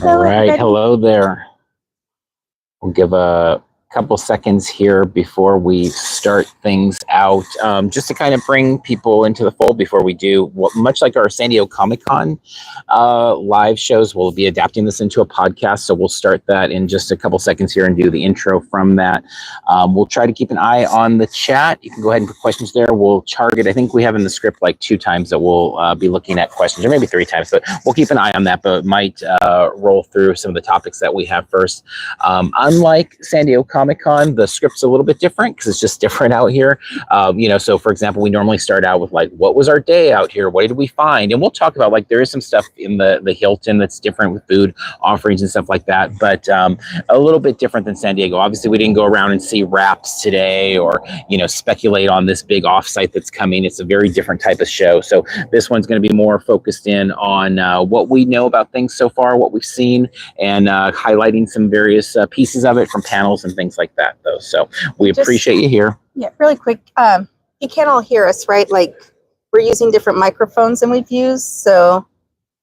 All right, hello there. We'll give a couple seconds here before we start things out, just to kind of bring people into the fold before we do. Much like our San Diego Comic-Con live shows, we'll be adapting this into a podcast, so we'll start that in just a couple seconds here and do the intro from that. We'll try to keep an eye on the chat. You can go ahead and put questions there. We'll target, I think we have in the script like 2 times that we'll be looking at questions, or maybe 3 times, but we'll keep an eye on that, but might roll through some of the topics that we have first. Unlike San Diego Comic-Con, the script's a little bit different because it's just different out here. So for example, we normally start out with like, what was our day out here? What did we find? And we'll talk about like, there is some stuff in the Hilton that's different with food offerings and stuff like that, but a little bit different than San Diego. Obviously, we didn't go around and see wraps today or, speculate on this big offsite that's coming. It's a very different type of show. So this one's going to be more focused in on what we know about things so far, what we've seen, and highlighting some various pieces of it from panels and things like that, though. So we appreciate you here. Yeah, really quick. You can't all hear us, right? Like, we're using different microphones than we've used, so.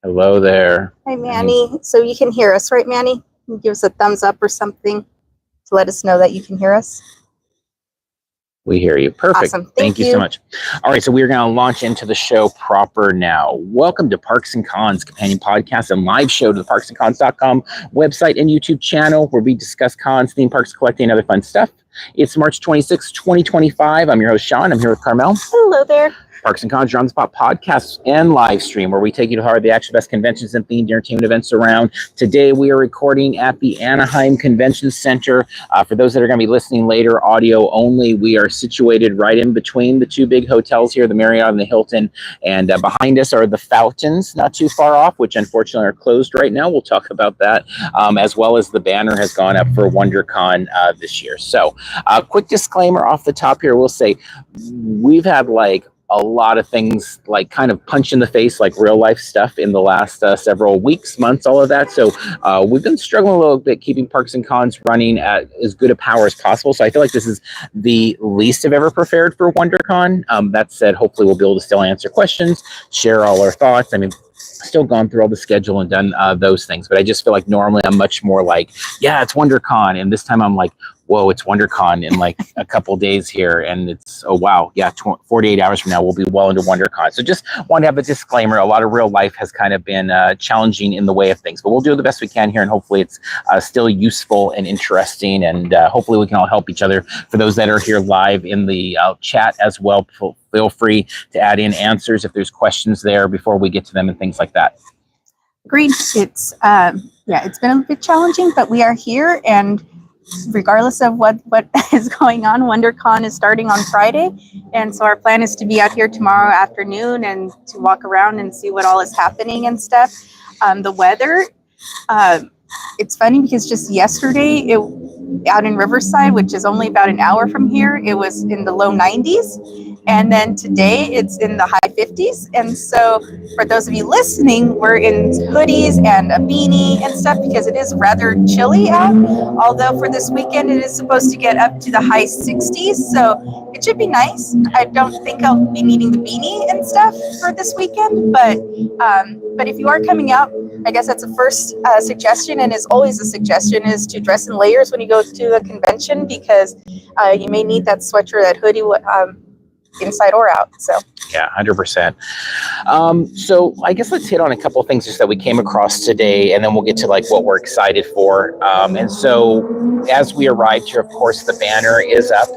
Hello there. Hi, Manny. So you can hear us, right, Manny? Can you give us a thumbs up or something to let us know that you can hear us? We hear you. Perfect. Awesome. Thank you so much. All right, so we're going to launch into the show proper now. Welcome to Parks and Cons, companion podcast and live show to the parksandcons.com website and YouTube channel, where we discuss cons, theme parks, collecting, and other fun stuff. It's March 26, 2025. I'm your host, Sean. I'm here with Carmel. Hello there. Parks and Cons, on the spot podcast and live stream, where we take you to heart of the action best conventions and themed entertainment events around. Today, we are recording at the Anaheim Convention Center. For those that are going to be listening later, audio only, we are situated right in between the 2 big hotels here, the Marriott and the Hilton. And behind us are the Fountains, not too far off, which unfortunately are closed right now. We'll talk about that, as well as the banner has gone up for WonderCon this year. So, quick disclaimer off the top here. We'll say we've had like a lot of things like kind of punch in the face, like real life stuff in the last several weeks, months, all of that. So we've been struggling a little bit keeping Parks and Cons running at as good a power as possible. So I feel like this is the least I've ever prepared for WonderCon. That said, hopefully we'll be able to still answer questions, share all our thoughts. I mean, still gone through all the schedule and done those things, but I just feel like normally I'm much more like, yeah, it's WonderCon. And this time I'm like, whoa, it's WonderCon in like a couple days here. And it's, oh, wow. Yeah. 48 hours from now, we'll be well into WonderCon. So just want to have a disclaimer. A lot of real life has kind of been challenging in the way of things, but we'll do the best we can here. And hopefully it's still useful and interesting. And hopefully we can all help each other. For those that are here live in the chat as well, feel free to add in answers if there's questions there before we get to them and things like that. Agreed. It's it's been a bit challenging, but we are here, and regardless of what is going on, WonderCon is starting on Friday, and so our plan is to be out here tomorrow afternoon and to walk around and see what all is happening and stuff. The weather, it's funny because just yesterday, out in Riverside, which is only about an hour from here, it was in the low 90s. And then today it's in the high 50s. And so for those of you listening, we're in hoodies and a beanie and stuff because it is rather chilly out. Although for this weekend, it is supposed to get up to the high 60s. So it should be nice. I don't think I'll be needing the beanie and stuff for this weekend. But if you are coming out, I guess that's the first suggestion, and is always a suggestion, is to dress in layers when you go to a convention, because you may need that sweatshirt, that hoodie, inside or out. So yeah, 100%. So I guess let's hit on a couple of things just that we came across today, and then we'll get to like what we're excited for. And so as we arrived here, of course, the banner is up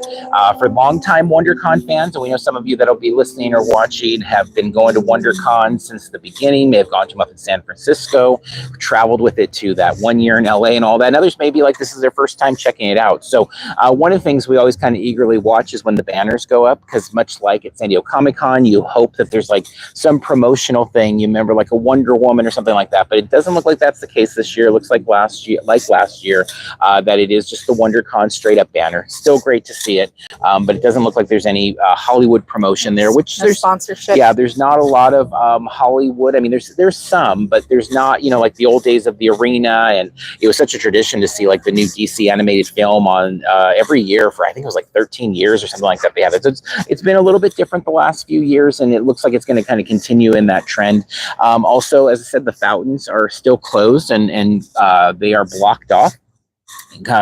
for longtime WonderCon fans. And we know some of you that'll be listening or watching have been going to WonderCon since the beginning, may have gone to them up in San Francisco, traveled with it to that 1 year in LA and all that. And others may be like, this is their first time checking it out. So one of the things we always kind of eagerly watch is when the banners go up, because much like at San Diego Comic-Con, you hope that there's like some promotional thing. You remember like a Wonder Woman or something like that, but it doesn't look like that's the case this year. It looks like last year, that it is just the WonderCon straight up banner. Still great to see it, but it doesn't look like there's any Hollywood promotion there, which there's sponsorship. Yeah, there's not a lot of Hollywood. I mean, there's some, but there's not, like the old days of the arena, and it was such a tradition to see like the new DC animated film on every year for, I think it was like 13 years or something like that. They have it. So it's been a little bit different the last few years, and it looks like it's going to kind of continue in that trend. Also, as I said, the fountains are still closed, and they are blocked off.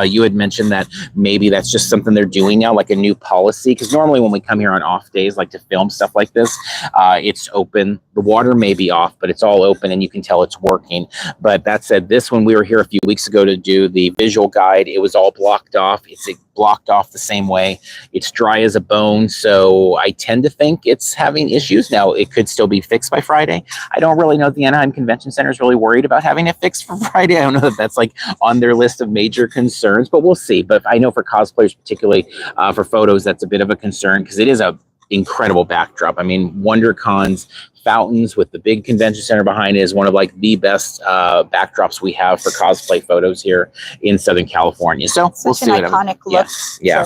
You had mentioned that maybe that's just something they're doing now, like a new policy. Because normally when we come here on off days, like to film stuff like this, it's open. The water may be off, but it's all open and you can tell it's working. But that said, this, when we were here a few weeks ago to do the visual guide, it was all blocked off. It's blocked off the same way. It's dry as a bone. So I tend to think it's having issues. Now, it could still be fixed by Friday. I don't really know if the Anaheim Convention Center is really worried about having it fixed for Friday. I don't know if that's like on their list of major concerns, but we'll see. But I know for cosplayers, particularly for photos, that's a bit of a concern because it is a incredible backdrop. I mean, WonderCon's fountains with the big convention center behind it is one of like the best backdrops we have for cosplay photos here in Southern California. So we'll see. Such an iconic look. Yeah.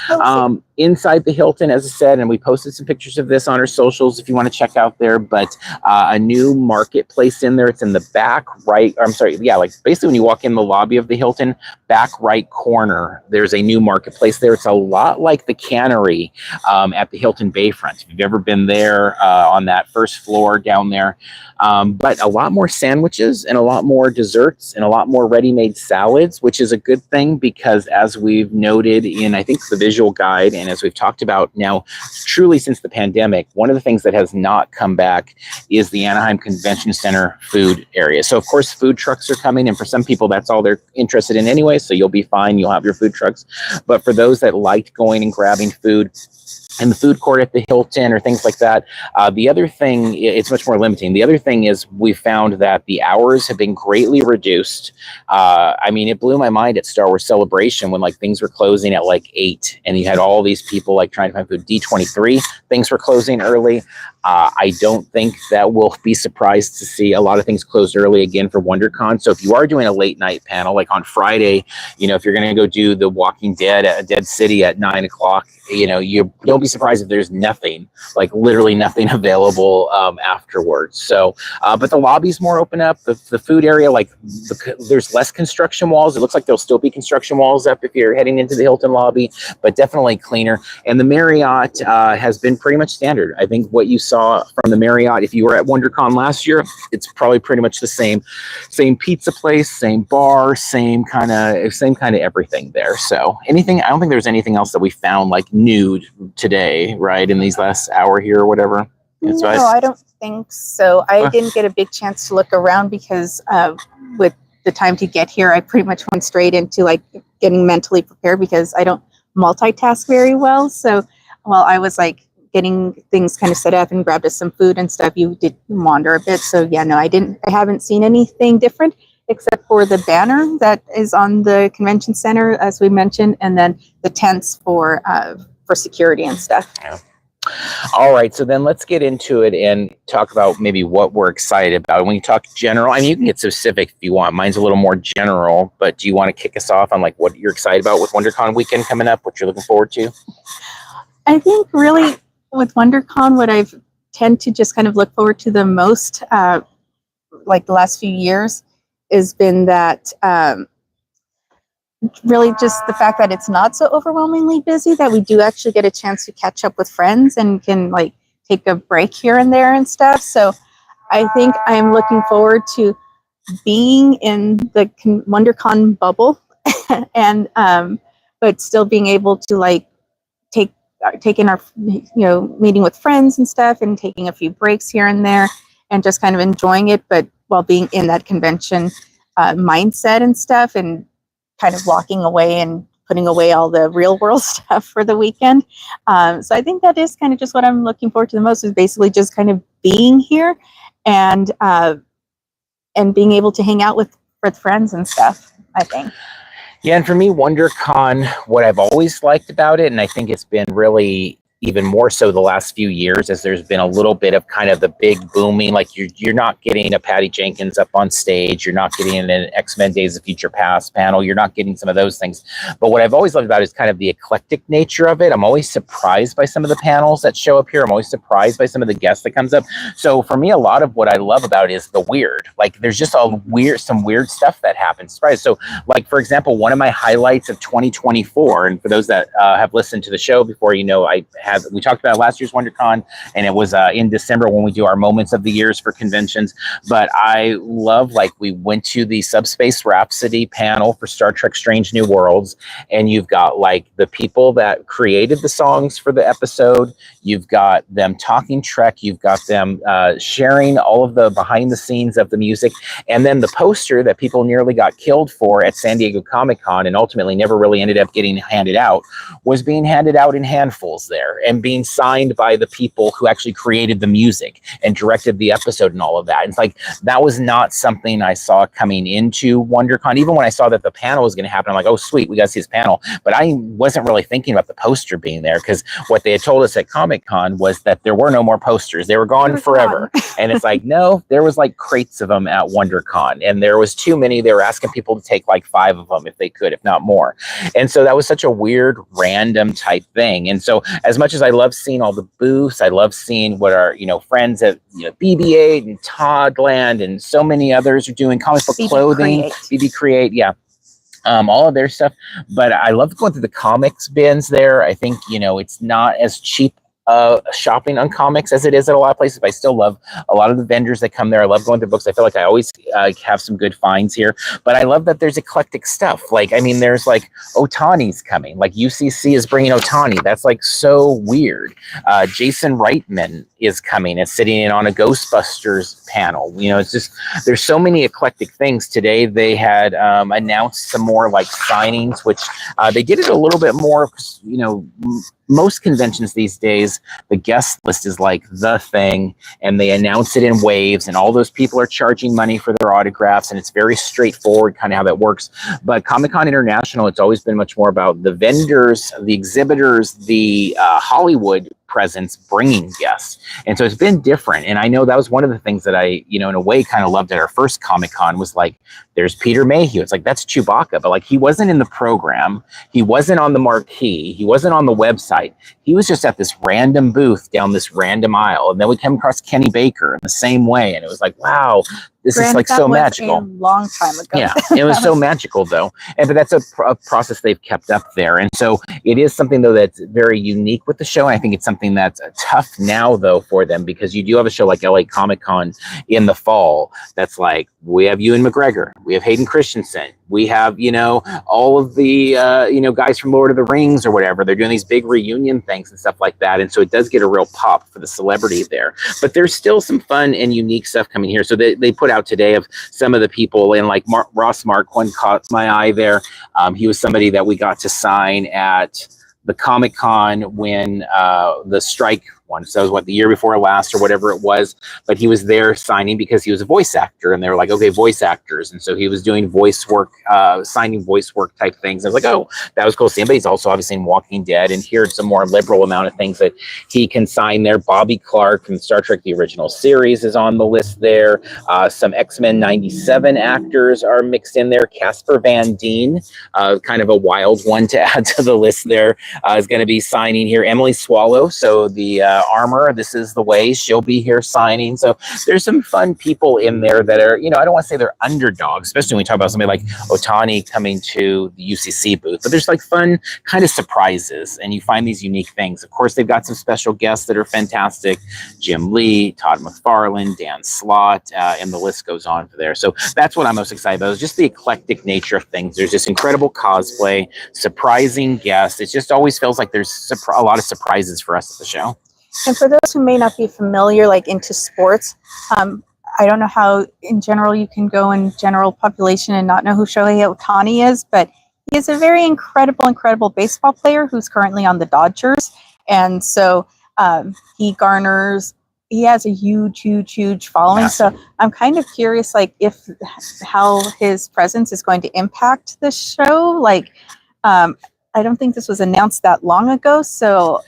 So, inside the Hilton, as I said, and we posted some pictures of this on our socials if you want to check out there, but a new marketplace in there. It's in the back right, I'm sorry, yeah, like basically when you walk in the lobby of the Hilton, back right corner, there's a new marketplace there. It's a lot like the cannery at the Hilton Bayfront. If you've ever been there on that first floor down there, but a lot more sandwiches and a lot more desserts and a lot more ready-made salads, which is a good thing because as we've noted in, I think, the visual guide, and as we've talked about now truly since the pandemic, one of the things that has not come back is the Anaheim Convention Center food area. So of course food trucks are coming, and for some people that's all they're interested in anyway, so you'll be fine, you'll have your food trucks. But for those that liked going and grabbing food in the food court at the Hilton or things like that. The other thing, it's much more limiting. The other thing is we found that the hours have been greatly reduced. I mean, it blew my mind at Star Wars Celebration when like things were closing at like 8 and you had all these people like trying to find food. D23, things were closing early. I don't think that we'll be surprised to see a lot of things closed early again for WonderCon. So if you are doing a late night panel, like on Friday, you know, if you're going to go do The Walking Dead at Dead City at 9 o'clock, you know, you don't be surprised if there's nothing, like literally nothing available afterwards. So, but the lobby's more open up. The food area, like there's less construction walls. It looks like there'll still be construction walls up if you're heading into the Hilton lobby, but definitely cleaner. And the Marriott has been pretty much standard. I think what you saw from the Marriott, if you were at WonderCon last year, it's probably pretty much the same pizza place, same bar, same kind of everything there. So anything, I don't think there's anything else that we found like new today, right, in these last hour here or whatever. No, I don't think so. I didn't get a big chance to look around because with the time to get here, I pretty much went straight into like getting mentally prepared because I don't multitask very well. So while I was like getting things kind of set up and grabbed us some food and stuff, you did wander a bit. So yeah, no, I haven't seen anything different except for the banner that is on the convention center, as we mentioned, and then the tents for security and stuff. Yeah. All right, so then let's get into it and talk about maybe what we're excited about. When you talk general, I mean, you can get specific if you want. Mine's a little more general, but do you want to kick us off on like what you're excited about with WonderCon weekend coming up, what you're looking forward to? I think really with WonderCon, what I've tend to just kind of look forward to the most, like the last few years, has been that really just the fact that it's not so overwhelmingly busy, that we do actually get a chance to catch up with friends and can like take a break here and there and stuff. So I think I'm looking forward to being in the WonderCon bubble and but still being able to like taking our, you know, meeting with friends and stuff and taking a few breaks here and there and just kind of enjoying it, but while being in that convention mindset and stuff and kind of walking away and putting away all the real world stuff for the weekend. So I think that is kind of just what I'm looking forward to the most, is basically just kind of being here and being able to hang out with friends and stuff, I think. Yeah, and for me, WonderCon, what I've always liked about it, and I think it's been really even more so the last few years, as there's been a little bit of kind of the big booming, like you're not getting a Patty Jenkins up on stage, you're not getting an X-Men Days of Future Past panel, you're not getting some of those things. But what I've always loved about it is kind of the eclectic nature of it. I'm always surprised by some of the panels that show up here. I'm always surprised by some of the guests that comes up. So for me, a lot of what I love about it is the weird. Like there's just some weird stuff that happens. Surprise. So like, for example, one of my highlights of 2024, and for those that have listened to the show before, you know, I we talked about last year's WonderCon, and it was in December when we do our moments of the years for conventions. But I love, like, we went to the Subspace Rhapsody panel for Star Trek Strange New Worlds, and you've got like the people that created the songs for the episode, you've got them talking Trek, you've got them sharing all of the behind the scenes of the music, and then the poster that people nearly got killed for at San Diego Comic-Con and ultimately never really ended up getting handed out was being handed out in handfuls there and being signed by the people who actually created the music and directed the episode and all of that. It's like, that was not something I saw coming into WonderCon. Even when I saw that the panel was going to happen, I'm like, oh, sweet, we got to see his panel. But I wasn't really thinking about the poster being there, because what they had told us at Comic-Con was that there were no more posters. They were gone forever. And it's like, no, there was like crates of them at WonderCon, and there was too many. They were asking people to take like 5 of them if they could, if not more. And so that was such a weird, random type thing. And so as much as I love seeing all the booths, I love seeing what our, friends at, BB-8 and Toddland and so many others are doing comic book clothing, BB Create, yeah. All of their stuff. But I love going through the comics bins there. I think, it's not as cheap shopping on comics as it is at a lot of places, but I still love a lot of the vendors that come there. I love going through books. I feel like I always have some good finds here, but I love that there's eclectic stuff. Like, there's like Otani's coming, like UCC is bringing Otani. That's like so weird. Jason Reitman is coming and sitting in on a Ghostbusters panel. It's just, there's so many eclectic things. Today they had announced some more like signings, which they did it a little bit more, most conventions these days, the guest list is like the thing, and they announce it in waves, and all those people are charging money for their autographs, and it's very straightforward kind of how that works. But Comic-Con International, it's always been much more about the vendors, the exhibitors, the Hollywood presence bringing guests. And so it's been different. And I know that was one of the things that I, in a way kind of loved at our first Comic-Con was like, there's Peter Mayhew. It's like, that's Chewbacca, but like, he wasn't in the program. He wasn't on the marquee. He wasn't on the website. He was just at this random booth down this random aisle. And then we came across Kenny Baker in the same way. And it was like, wow, this is like so magical. A long time ago. Yeah, it was so magical though. But that's a process they've kept up there. And so it is something though that's very unique with the show. And I think it's something that's tough now though for them, because you do have a show like LA Comic-Con in the fall that's like, we have Ewan McGregor, we have Hayden Christensen, we have, all of the, guys from Lord of the Rings or whatever. They're doing these big reunion things and stuff like that. And so it does get a real pop for the celebrity there. But there's still some fun and unique stuff coming here. So they put out today of some of the people, and like Ross Marquand caught my eye there. He was somebody that we got to sign at the Comic-Con when the strike one. So it was the year before last or whatever it was, but he was there signing because he was a voice actor, and they were like, okay, voice actors. And so he was doing voice work, signing voice work type things. I was like, oh, that was cool to see him. But he's also obviously in Walking Dead, and here's some more liberal amount of things that he can sign there. Bobby Clark from Star Trek, the original series, is on the list there. Some X-Men 97 actors are mixed in there. Casper Van Dien, kind of a wild one to add to the list there, is going to be signing here. Emily Swallow, so the Armor, This Is the Way, she'll be here signing. So there's some fun people in there that are, I don't want to say they're underdogs, especially when we talk about somebody like Otani coming to the UCC booth, but there's like fun kind of surprises, and you find these unique things. Of course, they've got some special guests that are fantastic. Jim Lee, Todd McFarlane, Dan Slott, and the list goes on for there. So that's what I'm most excited about, is just the eclectic nature of things. There's this incredible cosplay, surprising guests. It just always feels like there's a lot of surprises for us at the show. And for those who may not be familiar, like into sports, I don't know how in general you can go in general population and not know who Shohei Ohtani is, but he is a very incredible baseball player who's currently on the Dodgers. And so he has a huge following. Massive. So I'm kind of curious, like, how his presence is going to impact the show. Like, I don't think this was announced that long ago, so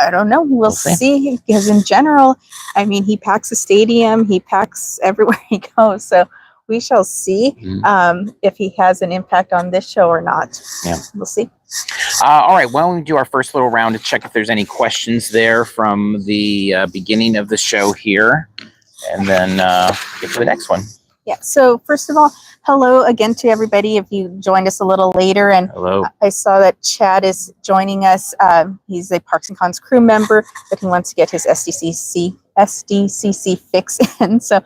I don't know. We'll see. Because in general, he packs a stadium. He packs everywhere he goes. So we shall see if he has an impact on this show or not. Yeah, we'll see. All right. Well, we do our first little round to check if there's any questions there from the beginning of the show here, and then get to the next one. Yeah. So first of all, hello again to everybody. If you joined us a little later, and Hello. I saw that Chad is joining us. He's a Parks and Cons crew member, but he wants to get his SDCC fix in. So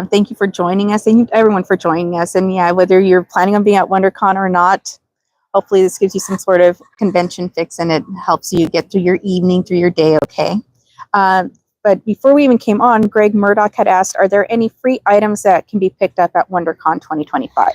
thank you for joining us, and everyone for joining us. And yeah, whether you're planning on being at WonderCon or not, hopefully this gives you some sort of convention fix, and it helps you get through your evening, through your day. Okay. But before we even came on, Greg Murdoch had asked, are there any free items that can be picked up at WonderCon 2025?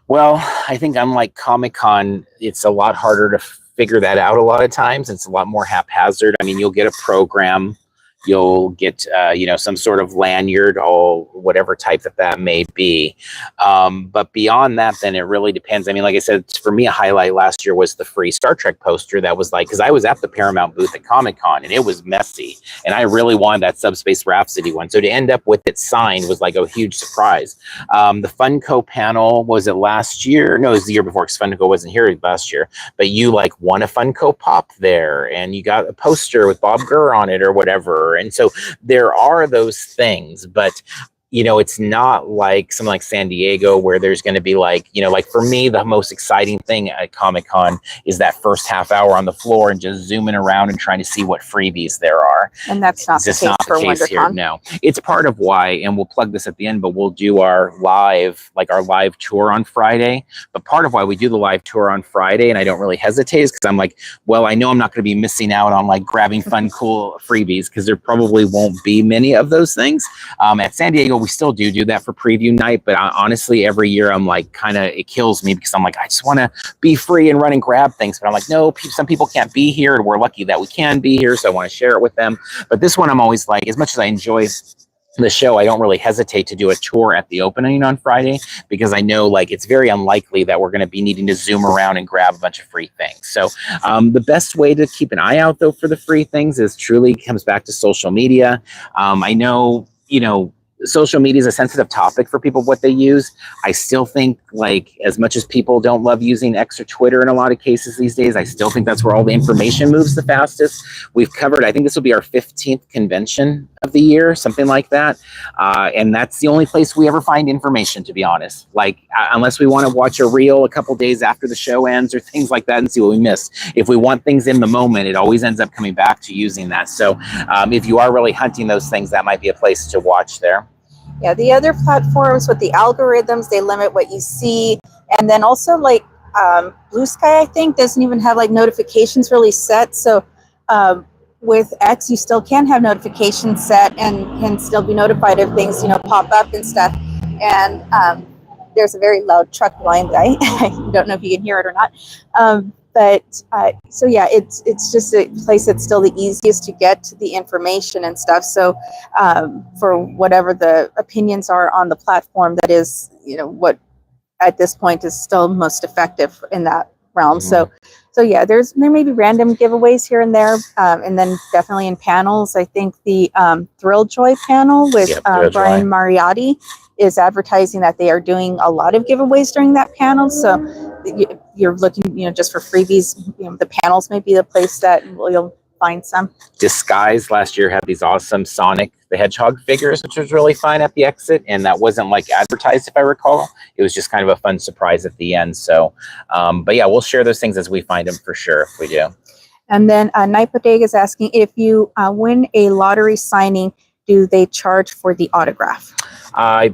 Well, I think unlike Comic-Con, it's a lot harder to figure that out a lot of times. It's a lot more haphazard. I mean, you'll get a program, you'll get, some sort of lanyard or whatever type that may be. But beyond that, then it really depends. I mean, like I said, for me, a highlight last year was the free Star Trek poster that was like, because I was at the Paramount booth at Comic-Con and it was messy. And I really wanted that Subspace Rhapsody one. So to end up with it signed was like a huge surprise. The Funko panel, was it last year? No, it was the year before, because Funko wasn't here last year. But you like won a Funko Pop there and you got a poster with Bob Gurr on it or whatever. And so there are those things, but it's not like something like San Diego where there's going to be like for me, the most exciting thing at Comic-Con is that first half hour on the floor and just zooming around and trying to see what freebies there are. And that's not the case for WonderCon. Here. No, it's part of why, and we'll plug this at the end, but we'll do our live tour on Friday. But part of why we do the live tour on Friday, and I don't really hesitate, is because I'm like, well, I know I'm not going to be missing out on like grabbing fun, cool freebies, because there probably won't be many of those things. At San Diego, we still do that for preview night, but honestly, every year I'm like, it kills me, because I'm like, I just want to be free and run and grab things, but I'm like, no, some people can't be here, and we're lucky that we can be here, so I want to share it with them. But this one, I'm always like, as much as I enjoy the show, I don't really hesitate to do a tour at the opening on Friday, because I know like it's very unlikely that we're going to be needing to zoom around and grab a bunch of free things. So the best way to keep an eye out though for the free things is truly comes back to social media. I know, social media is a sensitive topic for people, what they use. I still think, like, as much as people don't love using X or Twitter in a lot of cases these days, I still think that's where all the information moves the fastest. We've covered, I think this will be our 15th convention of the year, something like that. And that's the only place we ever find information, to be honest. Like, unless we want to watch a reel a couple days after the show ends or things like that and see what we missed. If we want things in the moment, it always ends up coming back to using that. So if you are really hunting those things, that might be a place to watch there. Yeah, the other platforms with the algorithms, they limit what you see. And then also like Blue Sky, I think, doesn't even have like notifications really set. So with X, you still can have notifications set and can still be notified of things, pop up and stuff. And there's a very loud truck blind guy. I don't know if you can hear it or not. So yeah, it's just a place that's still the easiest to get the information and stuff. So for whatever the opinions are on the platform, that is, what at this point is still most effective in that realm. Mm-hmm. So yeah, there may be random giveaways here and there, and then definitely in panels. I think the Thrill Joy panel with Brian Mariotti is advertising that they are doing a lot of giveaways during that panel. So you're looking, just for freebies. The panels may be the place that you'll find some. Disguise last year had these awesome Sonic the Hedgehog figures, which was really fun at the exit, and that wasn't like advertised, if I recall. It was just kind of a fun surprise at the end. So, but yeah, we'll share those things as we find them for sure, if we do. And then Night Bodega is asking, if you win a lottery signing, do they charge for the autograph? I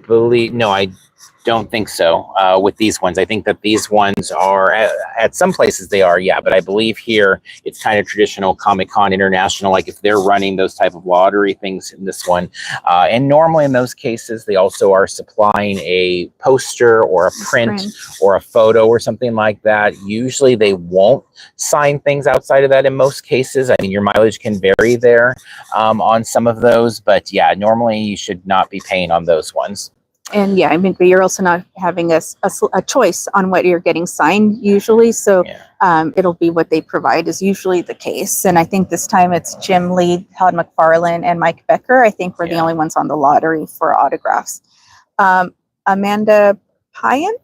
don't think so with these ones. I think that these ones are, at some places they are, yeah, but I believe here it's kind of traditional Comic-Con International, like if they're running those type of lottery things in this one. And normally in those cases, they also are supplying a poster or a print or a photo or something like that. Usually they won't sign things outside of that in most cases. I mean, your mileage can vary there on some of those, but yeah, normally you should not be paying on those ones. And yeah, I mean, but you're also not having a choice on what you're getting signed usually. So it'll be what they provide is usually the case. And I think this time it's Jim Lee, Todd McFarlane, and Mike Becker. I think we're the only ones on the lottery for autographs. Amanda Payne,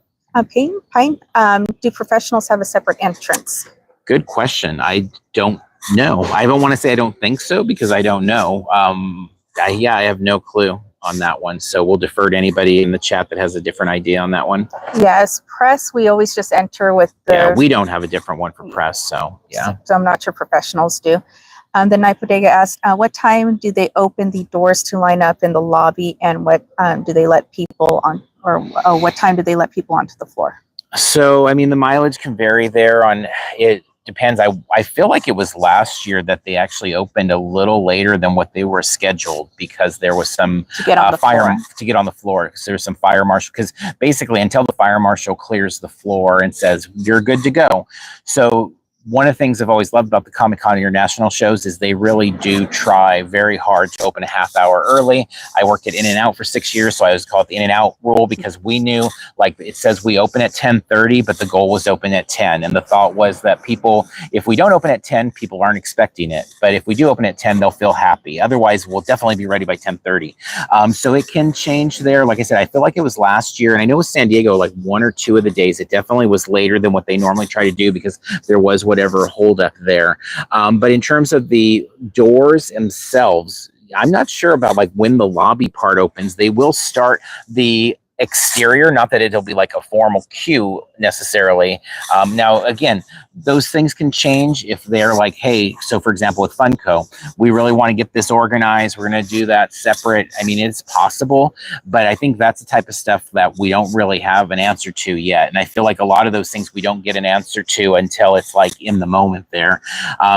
do professionals have a separate entrance? Good question. I don't know. I don't want to say I don't think so, because I don't know. I have no clue. on that one. So we'll defer to anybody in the chat that has a different idea on that one. Yes, press, we always just enter with the... Yeah, we don't have a different one for press, so yeah. So I'm not sure professionals do. The Night Bodega asked, what time do they open the doors to line up in the lobby, and what do they let people on, or what time do they let people onto the floor? So, I mean, the mileage can vary there on it. Depends. I feel like it was last year that they actually opened a little later than what they were scheduled because there was some To get on the floor. to get on the floor. Because there's some fire marshal. Because basically, until the fire marshal clears the floor and says you're good to go. So one of the things I've always loved about the Comic-Con International shows is they really do try very hard to open a half hour early. I worked at In-N-Out for 6 years, so I always call it the In-N-Out rule because we knew, like it says we open at 10:30, but the goal was open at 10. And the thought was that people, if we don't open at 10, people aren't expecting it. But if we do open at 10, they'll feel happy. Otherwise, we'll definitely be ready by 10:30. So it can change there. Like I said, I feel like it was last year, and I know with San Diego, like 1 or 2 of the days, it definitely was later than what they normally try to do because there was whatever hold up there. But in terms of the doors themselves, I'm not sure about like when the lobby part opens. They will start the exterior, not that it'll be like a formal queue necessarily. Now, again, those things can change if they're like, hey, so for example, with Funko, we really want to get this organized. We're going to do that separate. I mean, it's possible, but I think that's the type of stuff that we don't really have an answer to yet. And I feel like a lot of those things we don't get an answer to until it's like in the moment there.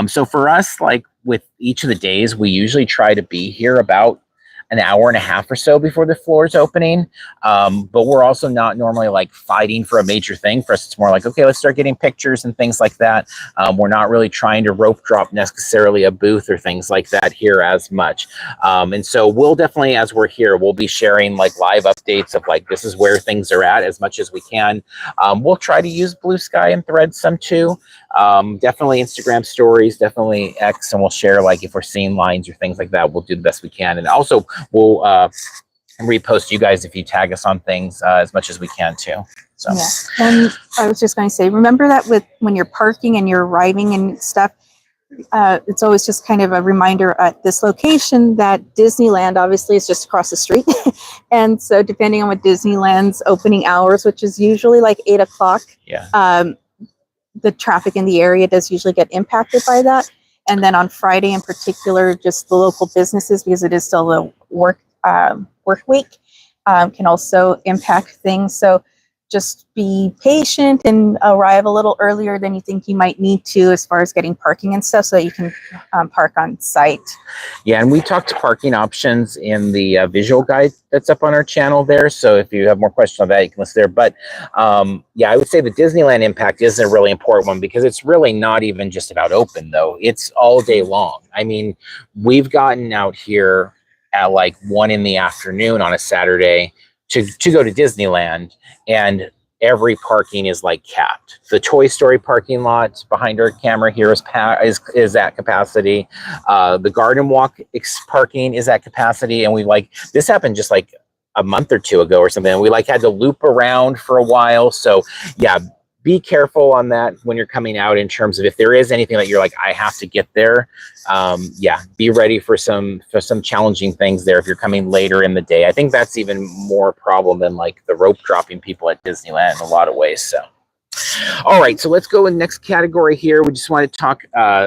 So for us, like with each of the days, we usually try to be here about an hour and a half or so before the floor is opening. But we're also not normally like fighting for a major thing. For us, it's more like, okay, let's start getting pictures and things like that. We're not really trying to rope drop necessarily a booth or things like that here as much. And so we'll definitely, as we're here, we'll be sharing like live updates of like, this is where things are at as much as we can. We'll try to use Blue Sky and Threads some too. Definitely Instagram stories, definitely X, and we'll share like if we're seeing lines or things like that, we'll do the best we can. And also we'll repost you guys if you tag us on things as much as we can too. So yeah. And I was just going to say, remember that with when you're parking and you're arriving and stuff, it's always just kind of a reminder at this location that Disneyland obviously is just across the street. And so depending on what Disneyland's opening hours, which is usually like 8 o'clock, yeah. The traffic in the area does usually get impacted by that. And then on Friday in particular, just the local businesses, because it is still the work week, can also impact things. So just be patient and arrive a little earlier than you think you might need to as far as getting parking and stuff so that you can park on site. Yeah, and we talked parking options in the visual guide that's up on our channel there. So if you have more questions on that, you can listen there. But yeah, I would say the Disneyland impact is a really important one because it's really not even just about open, though. It's all day long. I mean, we've gotten out here at like 1 in the afternoon on a Saturday to go to Disneyland, and every parking is like capped. The Toy Story parking lot behind our camera here is at capacity. The Garden Walk parking is at capacity, and we like this happened just like a month or 2 ago or something. And we like had to loop around for a while. So yeah, be careful on that when you're coming out in terms of if there is anything that you're like, I have to get there. Yeah, be ready for some challenging things there if you're coming later in the day. I think that's even more problem than like the rope dropping people at Disneyland in a lot of ways. So all right, so let's go in the next category here. We just want to talk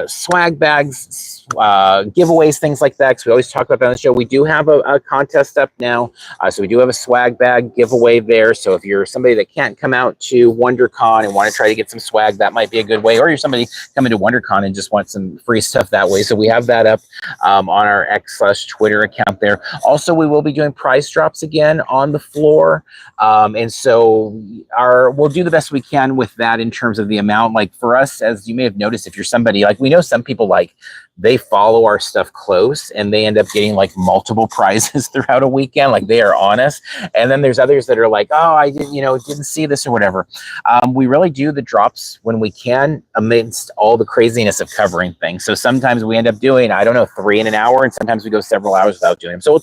swag bags, giveaways, things like that, because we always talk about that on the show. We do have a contest up now, so we do have a swag bag giveaway there. So if you're somebody that can't come out to WonderCon and want to try to get some swag, that might be a good way. Or you're somebody coming to WonderCon and just want some free stuff that way. So we have that up on our X/Twitter account there. Also, we will be doing prize drops again on the floor, and so we'll do the best we can with that in terms of the amount. Like for us, as you may have noticed, if you're somebody like, we know some people like they follow our stuff close and they end up getting like multiple prizes throughout a weekend. Like they are on us. And then there's others that are like, oh, I didn't see this or whatever. We really do the drops when we can amidst all the craziness of covering things. So sometimes we end up doing, I don't know, 3 in an hour, and sometimes we go several hours without doing them. So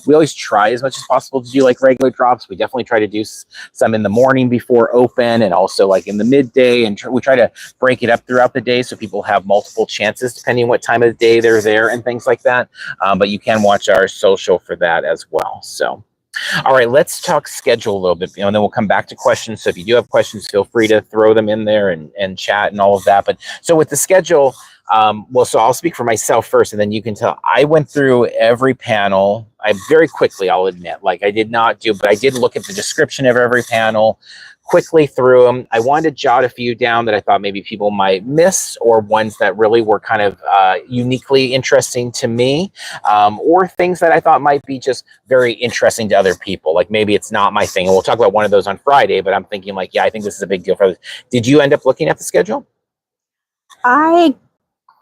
we always try as much as possible to do like regular drops. We definitely try to do some in the morning before open, and also like in the midday, and we try to break it up throughout the day so people have multiple chances depending on what time of the day they're there and things like that. But you can watch our social for that as well. So. All right, let's talk schedule a little bit, and then we'll come back to questions. So if you do have questions, feel free to throw them in there and chat and all of that. But so with the schedule, so I'll speak for myself first, and then you can tell. I went through every panel. I very quickly, I'll admit, like I did not do, but I did look at the description of every panel, quickly through them. I wanted to jot a few down that I thought maybe people might miss, or ones that really were kind of uniquely interesting to me, or things that I thought might be just very interesting to other people. Like maybe it's not my thing. And we'll talk about one of those on Friday, but I'm thinking like, yeah, I think this is a big deal for others. Did you end up looking at the schedule? I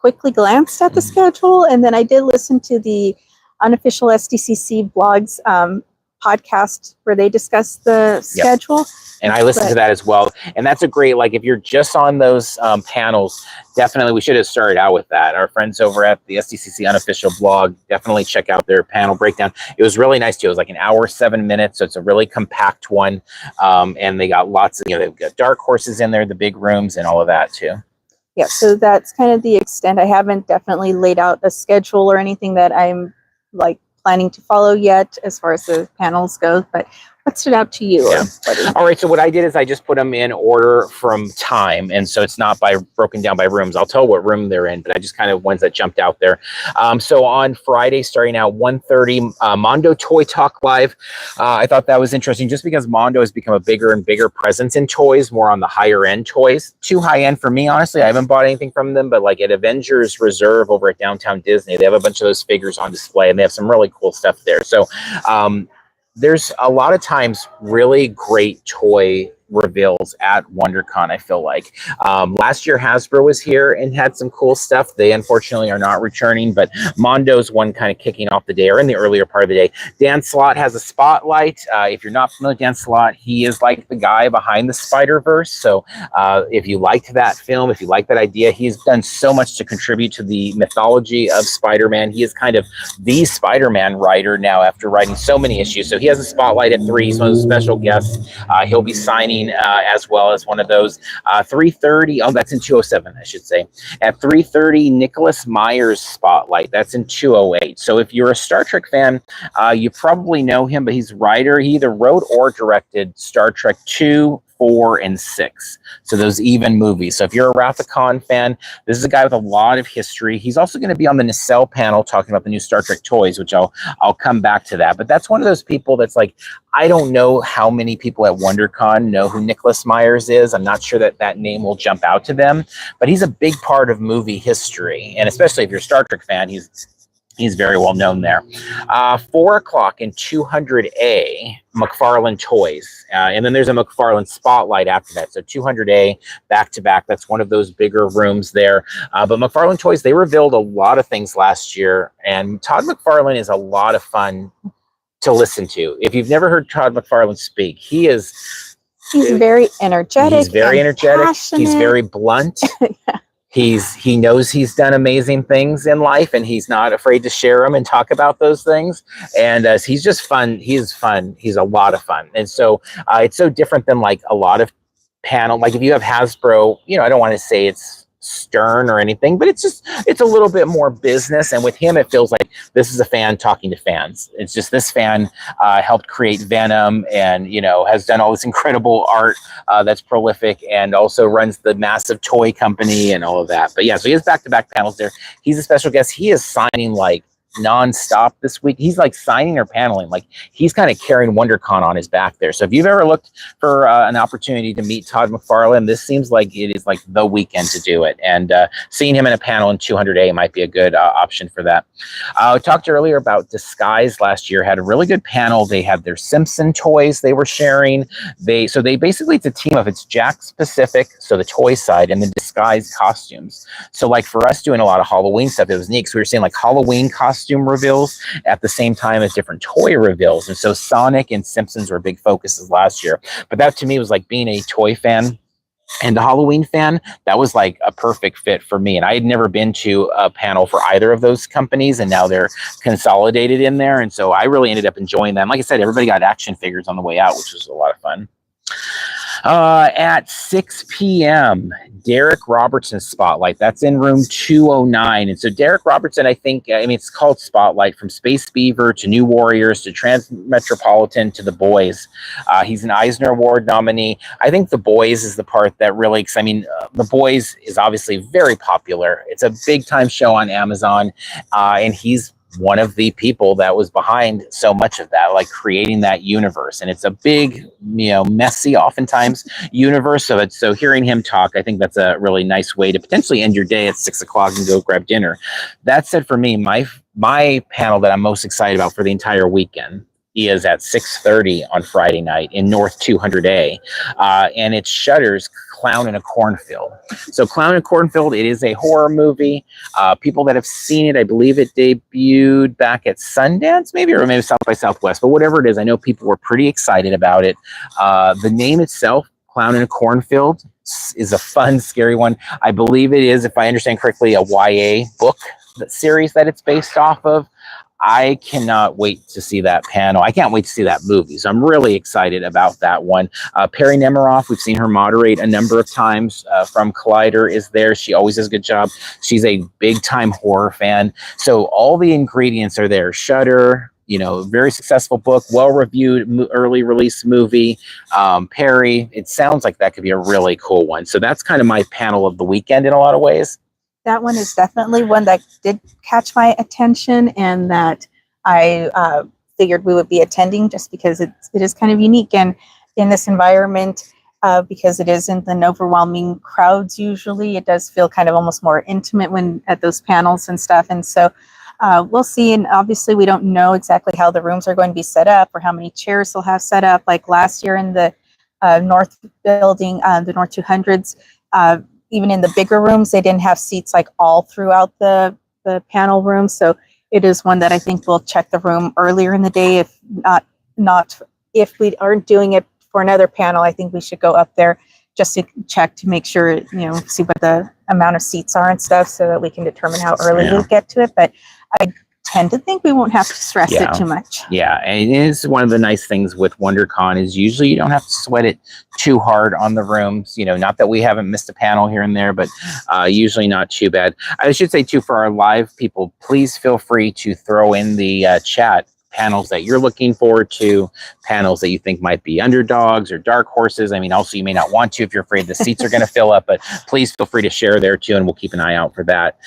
quickly glanced at the schedule, and then I did listen to the unofficial SDCC blogs podcast where they discuss the schedule. And I listened to that as well. And that's a great, like, if you're just on those panels, definitely we should have started out with that. Our friends over at the SDCC unofficial blog, definitely check out their panel breakdown. It was really nice too. It was like an hour, 7 minutes. So it's a really compact one. And they got lots of, they've got dark horses in there, the big rooms and all of that too. Yeah, so that's kind of the extent. I haven't definitely laid out a schedule or anything that I'm like planning to follow yet as far as the panels go, but what stood out to you? Yeah. All right, so what I did is I just put them in order from time, and so it's not broken down by rooms. I'll tell what room they're in, but I just kind of ones that jumped out there. So on Friday, starting out 1:30, Mondo Toy Talk Live. I thought that was interesting just because Mondo has become a bigger and bigger presence in toys, more on the higher end toys. Too high end for me, honestly. I haven't bought anything from them, but like at Avengers Reserve over at Downtown Disney, they have a bunch of those figures on display, and they have some really cool stuff there. So there's a lot of times really great toy reveals at WonderCon, I feel like. Last year, Hasbro was here and had some cool stuff. They unfortunately are not returning, but Mondo's one kind of kicking off the day, or in the earlier part of the day. Dan Slott has a spotlight. If you're not familiar with Dan Slott, he is like the guy behind the Spider-Verse. So if you liked that film, if you like that idea, he's done so much to contribute to the mythology of Spider-Man. He is kind of the Spider-Man writer now after writing so many issues. So he has a spotlight at 3. He's one of the special guests. He'll be signing as well as one of those. 3:30, oh, that's in 207, I should say. At 3:30, Nicholas Meyer's spotlight. That's in 208. So if you're a Star Trek fan, you probably know him, but he's a writer. He either wrote or directed Star Trek 2, 4, and 6. So those even movies. So if you're a Wrath of Khan fan, this is a guy with a lot of history. He's also going to be on the Nacelle panel talking about the new Star Trek toys, which I'll come back to that. But that's one of those people that's like, I don't know how many people at WonderCon know who Nicholas Myers is. I'm not sure that name will jump out to them, but he's a big part of movie history. And especially if you're a Star Trek fan, he's very well known there. 4 o'clock in 200A, McFarlane Toys. And then there's a McFarlane Spotlight after that. So 200A back to back. That's one of those bigger rooms there. But McFarlane Toys, they revealed a lot of things last year. And Todd McFarlane is a lot of fun to listen to. If you've never heard Todd McFarlane speak, he's very energetic. He's very energetic. Passionate. He's very blunt. Yeah. He knows he's done amazing things in life, and he's not afraid to share them and talk about those things. And he's just fun. He's fun. He's a lot of fun. And so it's so different than like a lot of panel. Like if you have Hasbro, I don't want to say it's stern or anything, but it's a little bit more business. And with him, it feels like this is a fan talking to fans. It's just this fan helped create Venom, and has done all this incredible art that's prolific, and also runs the massive toy company and all of that. But yeah, so he has back-to-back panels there. He's a special guest. He is signing like nonstop this week. He's like signing or paneling, like he's kind of carrying WonderCon on his back there. So if you've ever looked for an opportunity to meet Todd McFarlane, this seems like it is like the weekend to do it. And seeing him in a panel in 200A might be a good option for that. I talked earlier about Disguise last year, had a really good panel. They had their Simpson toys they were sharing. They basically, it's a team of, it's Jakks Pacific, so the toy side, and the Disguise costumes. So like for us doing a lot of Halloween stuff, it was neat because we were seeing like Halloween costume reveals at the same time as different toy reveals. And so Sonic and Simpsons were big focuses last year. But that to me was like being a toy fan and a Halloween fan. That was like a perfect fit for me. And I had never been to a panel for either of those companies, and now they're consolidated in there. And so I really ended up enjoying them. Like I said, everybody got action figures on the way out, which was a lot of fun. At 6 p.m., Derek Robertson's Spotlight. That's in room 209. And so Derek Robertson, I think, I mean, it's called Spotlight, from Space Beaver to New Warriors to Transmetropolitan to The Boys. He's an Eisner Award nominee. I think The Boys is the part that really, because I mean, The Boys is obviously very popular. It's a big time show on Amazon, and he's one of the people that was behind so much of that, like creating that universe. And it's a big, messy, oftentimes, universe of it. So hearing him talk, I think that's a really nice way to potentially end your day at 6 o'clock and go grab dinner. That said, for me, my panel that I'm most excited about for the entire weekend is at 6:30 on Friday night in North 200A, and it's Shudder's Clown in a Cornfield. So Clown in a Cornfield, it is a horror movie. People that have seen it, I believe it debuted back at Sundance, maybe, or maybe South by Southwest, but whatever it is, I know people were pretty excited about it. The name itself, Clown in a Cornfield, is a fun, scary one. I believe it is, if I understand correctly, a YA book series that it's based off of. I cannot wait to see that panel. I can't wait to see that movie. So I'm really excited about that one. Perry Nemiroff, we've seen her moderate a number of times from Collider, is there. She always does a good job. She's a big time horror fan. So all the ingredients are there. Shudder, very successful book, well-reviewed, early release movie. Perry, it sounds like that could be a really cool one. So that's kind of my panel of the weekend in a lot of ways. That one is definitely one that did catch my attention, and that I figured we would be attending, just because it is kind of unique, and in this environment, because it isn't an overwhelming crowds usually, it does feel kind of almost more intimate when at those panels and stuff. And so we'll see. And obviously we don't know exactly how the rooms are going to be set up or how many chairs they'll have set up. Like last year in the North building, the North 200s, even in the bigger rooms, they didn't have seats like all throughout the panel room. So it is one that I think we'll check the room earlier in the day. If not if we aren't doing it for another panel, I think we should go up there just to check to make sure, see what the amount of seats are and stuff, so that we can determine how early we get to it. But I tend to think we won't have to stress it too much. Yeah, and it is one of the nice things with WonderCon is usually you don't have to sweat it too hard on the rooms. Not that we haven't missed a panel here and there, but usually not too bad. I should say too, for our live people, please feel free to throw in the chat panels that you're looking forward to, panels that you think might be underdogs or dark horses. I mean, also you may not want to if you're afraid the seats are going to fill up, but please feel free to share there too, and we'll keep an eye out for that.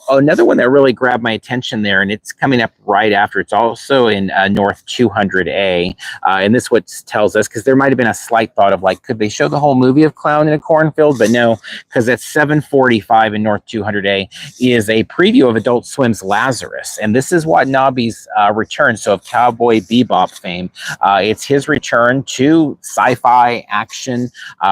Another one that really grabbed my attention there, and it's coming up right after, it's also in North 200A, and this what tells us, because there might have been a slight thought of like, could they show the whole movie of Clown in a Cornfield? But no, because at 7:45 in North 200A is a preview of Adult Swim's Lazarus, and this is Watanabe's return, so of Cowboy Bebop fame. It's his return to sci-fi action.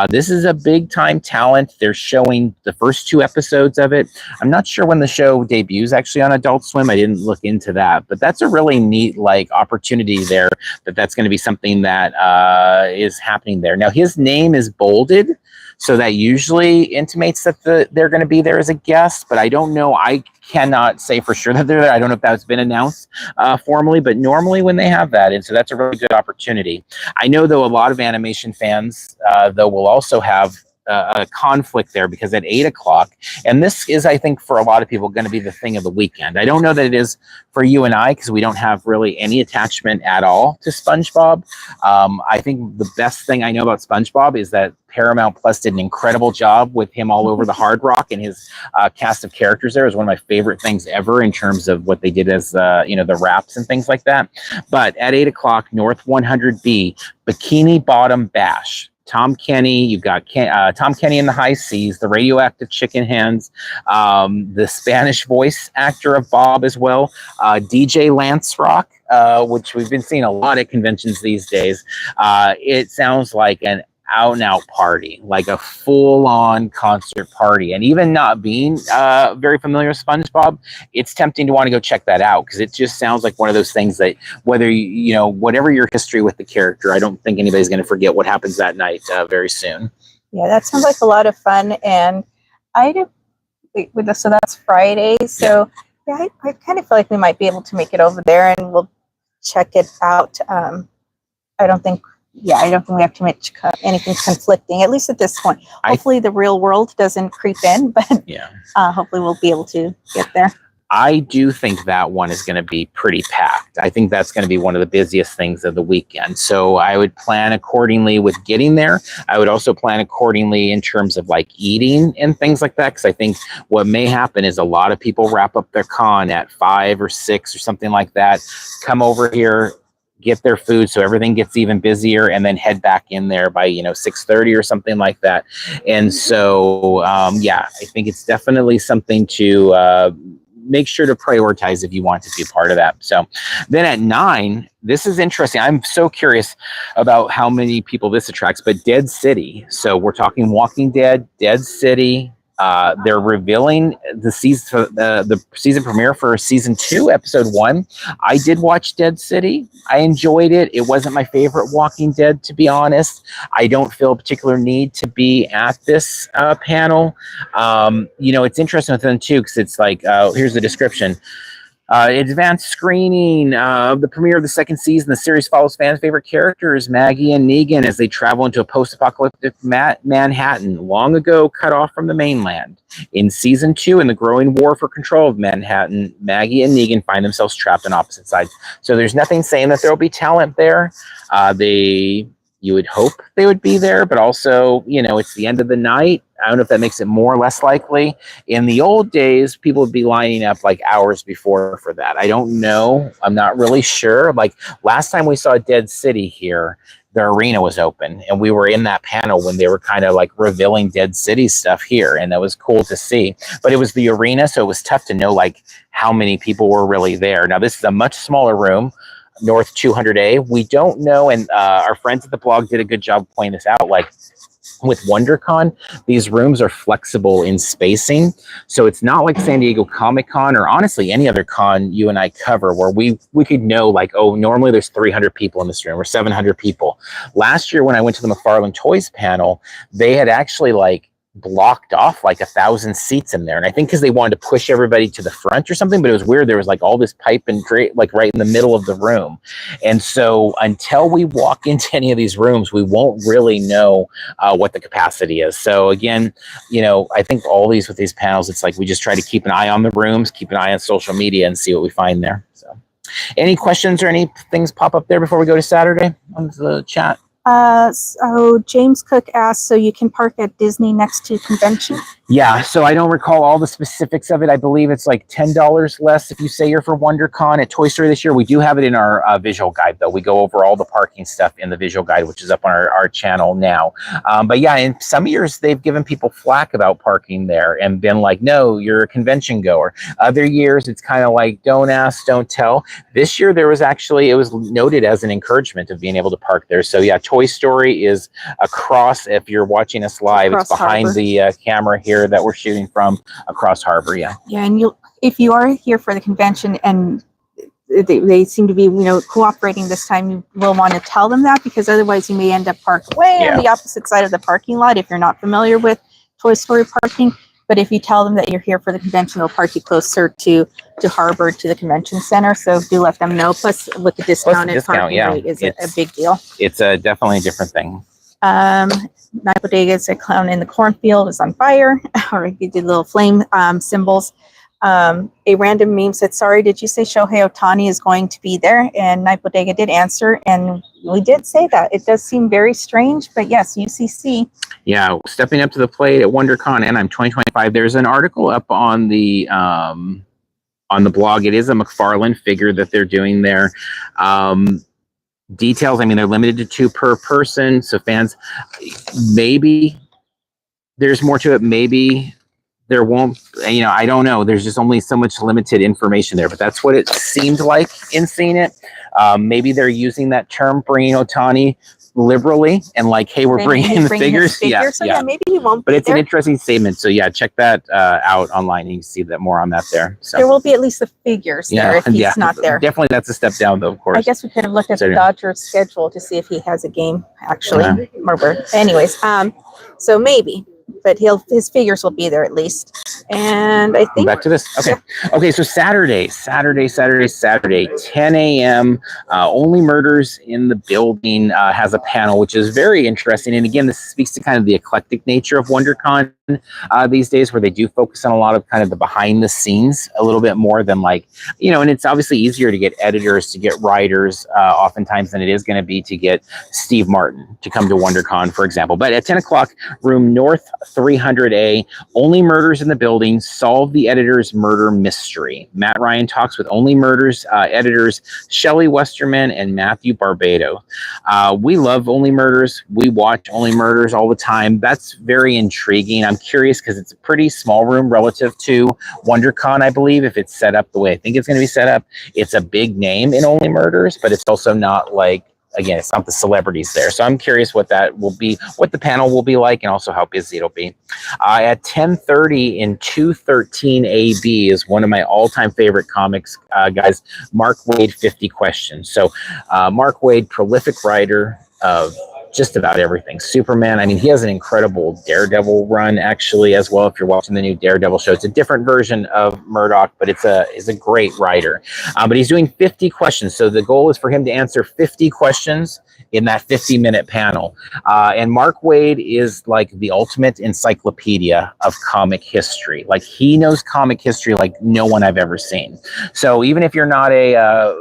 This is a big time talent. They're showing the first 2 episodes of it. I'm not sure when the show debuts actually on Adult Swim. I didn't look into that, but that's a really neat opportunity there, that's going to be something that is happening there. Now his name is bolded, so that usually intimates that they're going to be there as a guest, but I don't know. I cannot say for sure that they're there. I don't know if that's been announced formally, but normally when they have that, and so that's a really good opportunity. I know though a lot of animation fans though will also have a conflict there, because at 8 o'clock, and this is, I think, for a lot of people going to be the thing of the weekend. I don't know that it is for you and I, because we don't have really any attachment at all to SpongeBob. I think the best thing I know about SpongeBob is that Paramount Plus did an incredible job with him all over the Hard Rock, and his cast of characters there is one of my favorite things ever in terms of what they did as the raps and things like that. But at 8 o'clock, North 100B, Bikini Bottom Bash. Tom Kenny, you've got Tom Kenny in the High Seas, the Radioactive Chicken Hands, the Spanish voice actor of Bob as well, DJ Lance Rock, which we've been seeing a lot at conventions these days. It sounds like an out-and-out party, like a full-on concert party. And even not being very familiar with SpongeBob, it's tempting to want to go check that out, because it just sounds like one of those things that whatever your history with the character, I don't think anybody's going to forget what happens that night very soon. Yeah, that sounds like a lot of fun. And so that's Friday. So yeah, I kind of feel like we might be able to make it over there, and we'll check it out. I don't think yeah, I don't think we have too much anything conflicting, at least at this point. Hopefully the real world doesn't creep in, but Yeah. Hopefully we'll be able to get there. I do think that one is going to be pretty packed. I think that's going to be one of the busiest things of the weekend. So I would plan accordingly with getting there. I would also plan accordingly in terms of like eating and things like that. Because I think what may happen is a lot of people wrap up their con at 5 or 6 or something like that, come over here, get their food so everything gets even busier, and then head back in there by 6:30 or something like that. And so yeah, I think it's definitely something to make sure to prioritize if you want to be a part of that. So then at 9, this is interesting. I'm so curious about how many people this attracts, but Dead City. So we're talking Walking Dead, Dead City. They're revealing the season premiere for season 2, episode 1. I did watch Dead City. I enjoyed it. It wasn't my favorite Walking Dead, to be honest. I don't feel a particular need to be at this panel. It's interesting with them too, because it's like, here's the description. Advanced screening of the premiere of the second season. The series follows fans' favorite characters, Maggie and Negan, as they travel into a post-apocalyptic Manhattan, long ago cut off from the mainland. In season 2, in the growing war for control of Manhattan, Maggie and Negan find themselves trapped on opposite sides. So there's nothing saying that there will be talent there. You would hope they would be there, but also, it's the end of the night. I don't know if that makes it more or less likely. In the old days, people would be lining up like hours before for that. I don't know. I'm not really sure. Like last time we saw Dead City here, the arena was open, and we were in that panel when they were kind of like revealing Dead City stuff here, and that was cool to see. But it was the arena, so it was tough to know like how many people were really there. Now this is a much smaller room, North 200A. We don't know, and our friends at the blog did a good job pointing this out. Like with WonderCon, these rooms are flexible in spacing, so it's not like San Diego Comic-Con or honestly any other con you and I cover where we could know like, oh, normally there's 300 people in this room or 700 people. Last year when I went to the McFarlane Toys panel, they had actually like blocked off like 1,000 seats in there, and I think because they wanted to push everybody to the front or something, but it was weird. There was like all this pipe and like right in the middle of the room, and so until we walk into any of these rooms, we won't really know what the capacity is. So again, I think all these with these panels, it's like we just try to keep an eye on the rooms, keep an eye on social media, and see what we find there. So any questions or any things pop up there before we go to Saturday on the chat? So James Cook asked, so you can park at Disney next to convention? Yeah, so I don't recall all the specifics of it. I believe it's like $10 less if you say you're for WonderCon. At Toy Story this year, we do have it in our visual guide, though. We go over all the parking stuff in the visual guide, which is up on our channel now. But yeah, in some years, they've given people flack about parking there and been like, no, you're a convention goer. Other years, it's kind of like, don't ask, don't tell. This year, it was noted as an encouragement of being able to park there. So yeah, Toy Story is across, if you're watching us live, it's behind Harbor. The camera here that we're shooting from across Harbor. Yeah, and if you are here for the convention and they seem to be cooperating this time, you will want to tell them that, because otherwise you may end up parked way on the opposite side of the parking lot if you're not familiar with Toy Story parking. But if you tell them that you're here for the convention, they'll park you closer to Harbor, to the convention center. So do let them know. Plus with the discounted parking rate is a big deal. It's definitely a different thing. Night Bodega's a clown in the cornfield is on fire, or he did little flame symbols. A random meme said, sorry, did you say Shohei Ohtani is going to be there? And Night Bodega did answer, and we did say that. It does seem very strange, but yes, UCC. Yeah, stepping up to the plate at WonderCon and I'm 2025. There's an article up on the blog. It is a McFarlane figure that they're doing there. Details, I mean, they're limited to 2 per person, so fans, maybe there's more to it, maybe there won't, I don't know. There's just only so much limited information there, but that's what it seemed like in seeing it. Maybe they're using that term, bringing Ohtani, liberally, and like, hey, we're bringing in the figures. So yeah, maybe he won't. But it's an interesting statement. So yeah, check that out online, and you can see that more on that there. So there will be at least the figures there if he's not there. Definitely, that's a step down, though. Of course. I guess we could have looked at the Dodgers schedule to see if he has a game actually. Anyways, so maybe. but his figures will be there at least. And I think back to this. Okay. Yeah. Okay. So Saturday, 10 a.m. Only Murders in the Building has a panel, which is very interesting. And again, this speaks to kind of the eclectic nature of WonderCon these days, where they do focus on a lot of kind of the behind the scenes a little bit more than like, and it's obviously easier to get editors, to get writers oftentimes than it is going to be to get Steve Martin to come to WonderCon, for example. But at 10 o'clock, room North 300A, Only Murders in the Building, Solve the Editor's Murder Mystery. Matt Ryan talks with Only Murders editors Shelley Westerman and Matthew Barbado. We love Only Murders. We watch Only Murders all the time. That's very intriguing. I'm curious because it's a pretty small room relative to WonderCon, I believe, if it's set up the way I think it's going to be set up. It's a big name in Only Murders, but it's also not like, again, it's not the celebrities there. So I'm curious what that will be, what the panel will be like, and also how busy it'll be. At 10:30 in 213 AB is one of my all-time favorite comics, guys, Mark Waid 50 Questions. So Mark Waid, prolific writer of just about everything. Superman. I mean, he has an incredible Daredevil run actually as well. If you're watching the new Daredevil show, it's a different version of Murdoch, but it's a great writer. But he's doing 50 questions. So the goal is for him to answer 50 questions in that 50-minute panel. And Mark Waid is like the ultimate encyclopedia of comic history. Like, he knows comic history like no one I've ever seen. So even if you're not a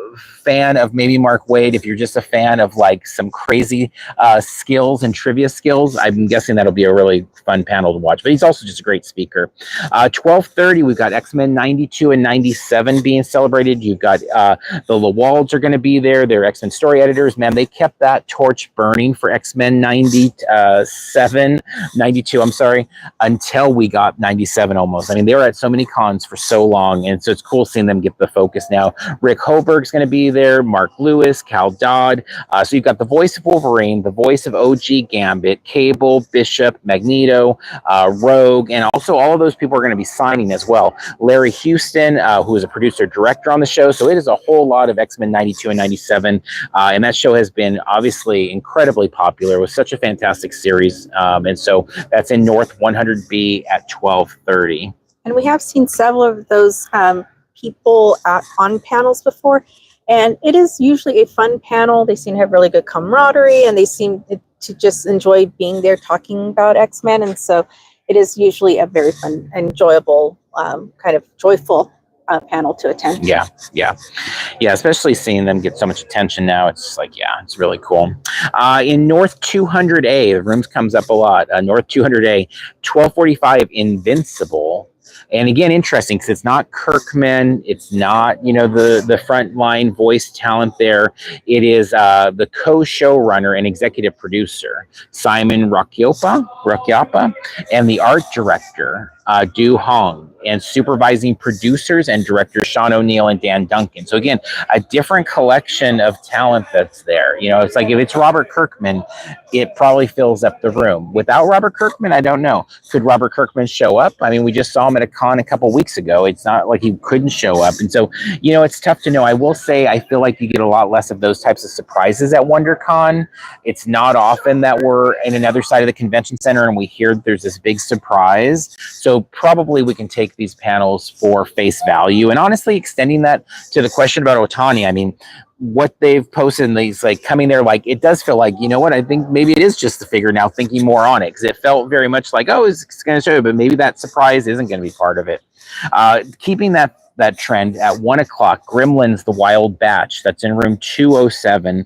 fan of maybe Mark Waid, if you're just a fan of like some crazy skills and trivia skills, I'm guessing that'll be a really fun panel to watch. But he's also just a great speaker. 12:30, we've got X-Men 92 and 97 being celebrated. You've got the LeWalds are going to be there. They're X-Men story editors. Man, they kept that torch burning for X-Men 92, I'm sorry, until we got 97 almost. I mean, they were at so many cons for so long, and so it's cool seeing them get the focus now. Rick Hoberg's going to be there, Mark Lewis, Cal Dodd. So you've got the voice of Wolverine, the voice of OG Gambit, Cable, Bishop, Magneto, Rogue, and also all of those people are going to be signing as well. Larry Houston, who is a producer director on the show. So it is a whole lot of X-Men 92 and 97. And that show has been obviously incredibly popular. It was such a fantastic series. And so that's in North 100B at 12:30. And we have seen several of those people on panels before. And it is usually a fun panel. They seem to have really good camaraderie, and they seem to just enjoy being there talking about X-Men. And so it is usually a very fun, enjoyable, kind of joyful panel to attend. Yeah, especially seeing them get so much attention now. It's like, yeah, it's really cool. In North 200A, the rooms comes up a lot. North 200A, 12:45, Invincible. And again, interesting because it's not Kirkman. It's not, the frontline voice talent there. It is the co-showrunner and executive producer, Simon Rakyapa, and the art director, Du Hong, and supervising producers and directors Sean O'Neill and Dan Duncan. So again, a different collection of talent that's there. It's like if it's Robert Kirkman, it probably fills up the room. Without Robert Kirkman, I don't know. Could Robert Kirkman show up? I mean, we just saw him at a con a couple weeks ago. It's not like he couldn't show up. And so, it's tough to know. I will say, I feel like you get a lot less of those types of surprises at WonderCon. It's not often that we're in another side of the convention center and we hear there's this big surprise. So probably we can take these panels for face value. And honestly, extending that to the question about Otani, I mean, what they've posted in these, like, coming there, like, it does feel like, I think maybe it is just the figure now, thinking more on it, because it felt very much like, oh, it's going to show you, but maybe that surprise isn't going to be part of it. Keeping that trend at 1 o'clock, Gremlins, The Wild Batch. That's in room 207,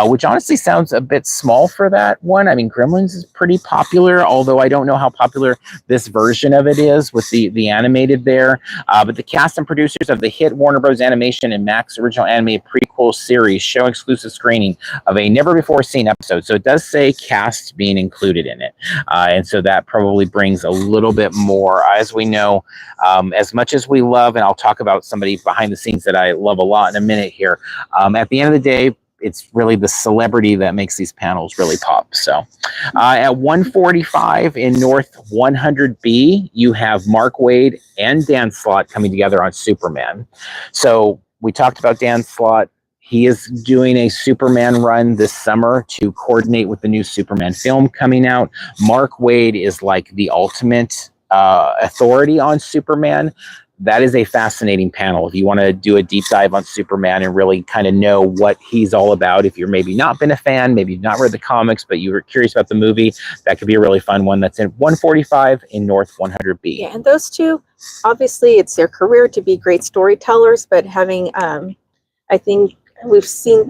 which honestly sounds a bit small for that one. I mean, Gremlins is pretty popular, although I don't know how popular this version of it is with the animated there. But the cast and producers of the hit Warner Bros. Animation and Max original animated prequel series show exclusive screening of a never-before-seen episode. So it does say cast being included in it. And so that probably brings a little bit more. As we know, as much as we love, and I'll talk about somebody behind the scenes that I love a lot in a minute here. At the end of the day, it's really the celebrity that makes these panels really pop. So at 1:45 in North 100B, you have Mark Waid and Dan Slott coming together on Superman. So we talked about Dan Slott. He is doing a Superman run this summer to coordinate with the new Superman film coming out. Mark Waid is like the ultimate authority on Superman. That is a fascinating panel. If you want to do a deep dive on Superman and really kind of know what he's all about, if you're maybe not been a fan, maybe you've not read the comics, but you were curious about the movie, that could be a really fun one. That's in 145 in North 100B. Yeah, and those two, obviously, it's their career to be great storytellers, but having, I think we've seen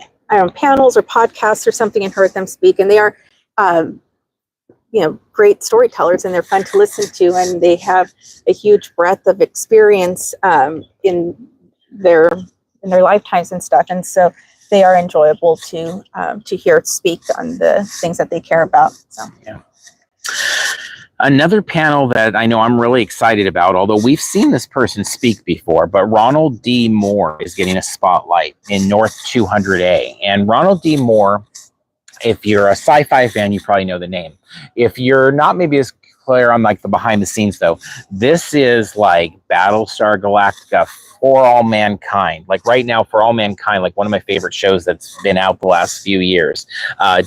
panels or podcasts or something and heard them speak, and they are, great storytellers, and they're fun to listen to, and they have a huge breadth of experience in their lifetimes and stuff, and so they are enjoyable to hear speak on the things that they care about. So yeah. Another panel that I know I'm really excited about, although we've seen this person speak before, but Ronald D. Moore is getting a spotlight in North 200A. And Ronald D. Moore, if you're a sci-fi fan, you probably know the name. If you're not maybe as clear on like the behind the scenes though, this is like Battlestar Galactica for all mankind. Like right now, For All Mankind, like one of my favorite shows that's been out the last few years.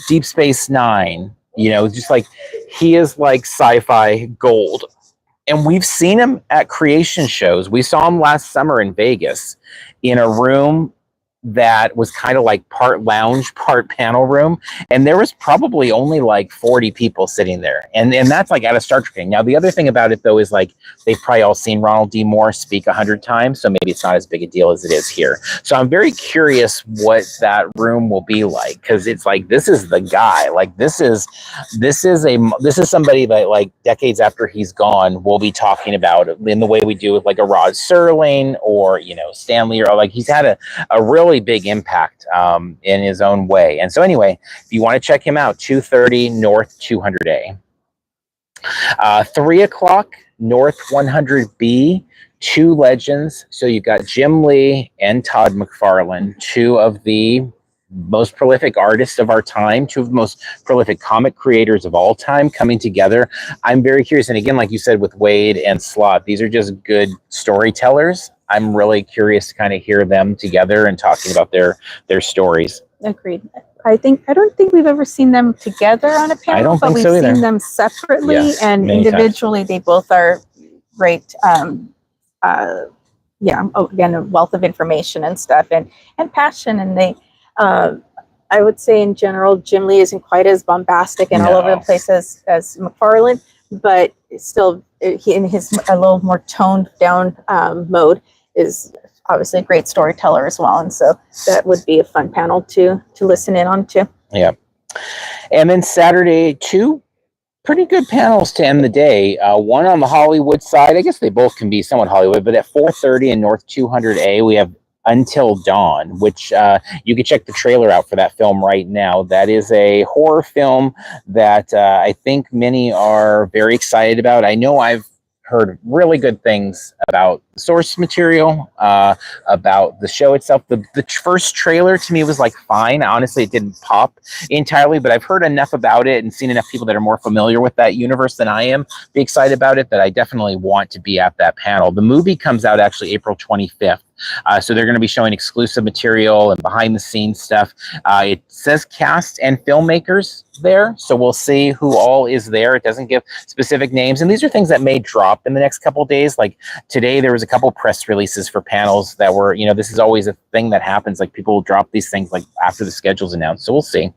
Deep Space Nine, just like he is like sci-fi gold. And we've seen him at creation shows. We saw him last summer in Vegas in a room that was kind of like part lounge, part panel room. And there was probably only like 40 people sitting there. And that's like at a Star Trek thing. Now, the other thing about it, though, is like they've probably all seen Ronald D. Moore speak 100 times. So maybe it's not as big a deal as it is here. So I'm very curious what that room will be like, because it's like, this is the guy. Like this is somebody that like decades after he's gone, we'll be talking about in the way we do with like a Rod Serling or, Stanley, or like he's had a really big impact in his own way. And so anyway, if you want to check him out, 230 North 200A. 3 o'clock North 100B, two legends. So you've got Jim Lee and Todd McFarlane, two of the most prolific artists of our time, two of the most prolific comic creators of all time coming together. I'm very curious. And again, like you said, with Waid and Slott, these are just good storytellers. I'm really curious to kind of hear them together and talking about their stories. agreed. I don't think we've ever seen them together on a panel, but we've seen them separately, yes, and individually. Times. They both are great. Again, a wealth of information and stuff, and passion. And they, I would say in general, Jim Lee isn't quite as bombastic and all over the place as McFarlane, but still, he in his a little more toned down mode is obviously a great storyteller as well. And so that would be a fun panel to listen in on too. Yeah. And then Saturday, two pretty good panels to end the day. One on the Hollywood side. I guess they both can be somewhat Hollywood, but at 4:30 in North 200A, we have Until Dawn, which you can check the trailer out for that film right now. That is a horror film that I think many are very excited about. I know I've heard really good things about the source material, about the show itself. The first trailer to me was like fine. Honestly, it didn't pop entirely, but I've heard enough about it and seen enough people that are more familiar with that universe than I am be excited about it that I definitely want to be at that panel. The movie comes out actually April 25th. So they're going to be showing exclusive material and behind the scenes stuff. It says cast and filmmakers there, so we'll see who all is there. It doesn't give specific names, and these are things that may drop in the next couple of days. Like today, there was a couple press releases for panels that were, this is always a thing that happens. Like people will drop these things like after the schedule's announced, so we'll see.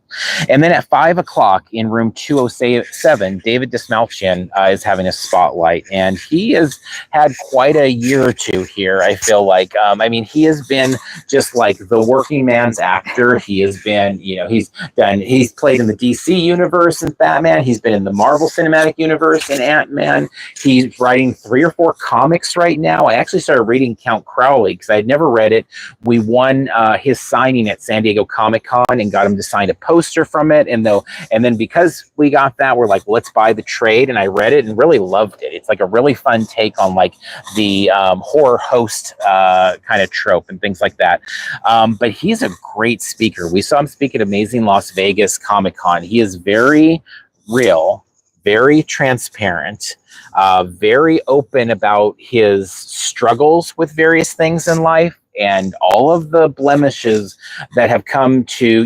And then at 5 o'clock in room 207, David Dismalchian is having a spotlight, and he has had quite a year or two here, I feel like. He has been just like the working man's actor. He has been, he's played in the DC universe in Batman. He's been in the Marvel Cinematic Universe in Ant-Man. He's writing 3 or 4 comics right now. I actually started reading Count Crowley because I had never read it. We won his signing at San Diego Comic-Con and got him to sign a poster from it. And then because we got that, we're like, let's buy the trade. And I read it and really loved it. It's like a really fun take on like the horror host kind of trope and things like that. But he's a great speaker. We saw him speak at Amazing Las Vegas Comic-Con. He is very real, very transparent, very open about his struggles with various things in life. and all of the blemishes that have come to,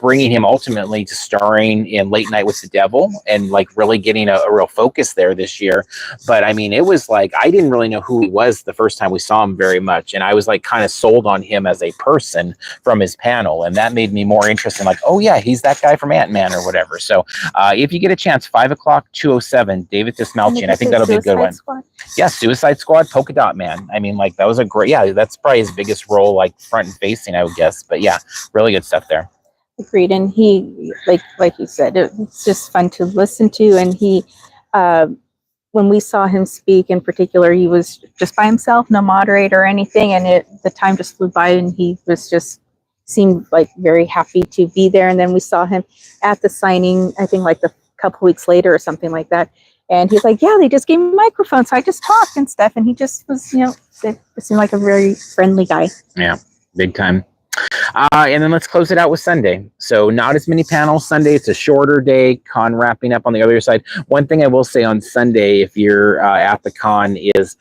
bringing him ultimately to starring in Late Night with the Devil and like really getting a real focus there this year. But I mean, it was like, I didn't really know who he was the first time we saw him very much. And I was like kind of sold on him as a person from his panel. And that made me more interested in like, oh yeah, he's that guy from Ant-Man or whatever. So if you get a chance, 5 o'clock, 207, David Dismalchian. I think that'll be a good one. Squad. Yeah, Suicide Squad, Polka Dot Man. I mean, like that was a great, yeah, that's probably his biggest role, like front and facing, I would guess. But yeah, really good stuff there. Agreed. And he, like you said, it's just fun to listen to. And he, when we saw him speak in particular, he was just by himself, no moderator or anything. And the time just flew by, and he was just seemed like very happy to be there. And then we saw him at the signing, I think like a couple weeks later or something like that. And he's like, yeah, they just gave me a microphone, so I just talked and stuff. And he just was, it seemed like a very friendly guy. Yeah, big time. And then let's close it out with Sunday. So not as many panels Sunday. It's a shorter day. Con wrapping up on the other side. One thing I will say on Sunday, if you're at the con, is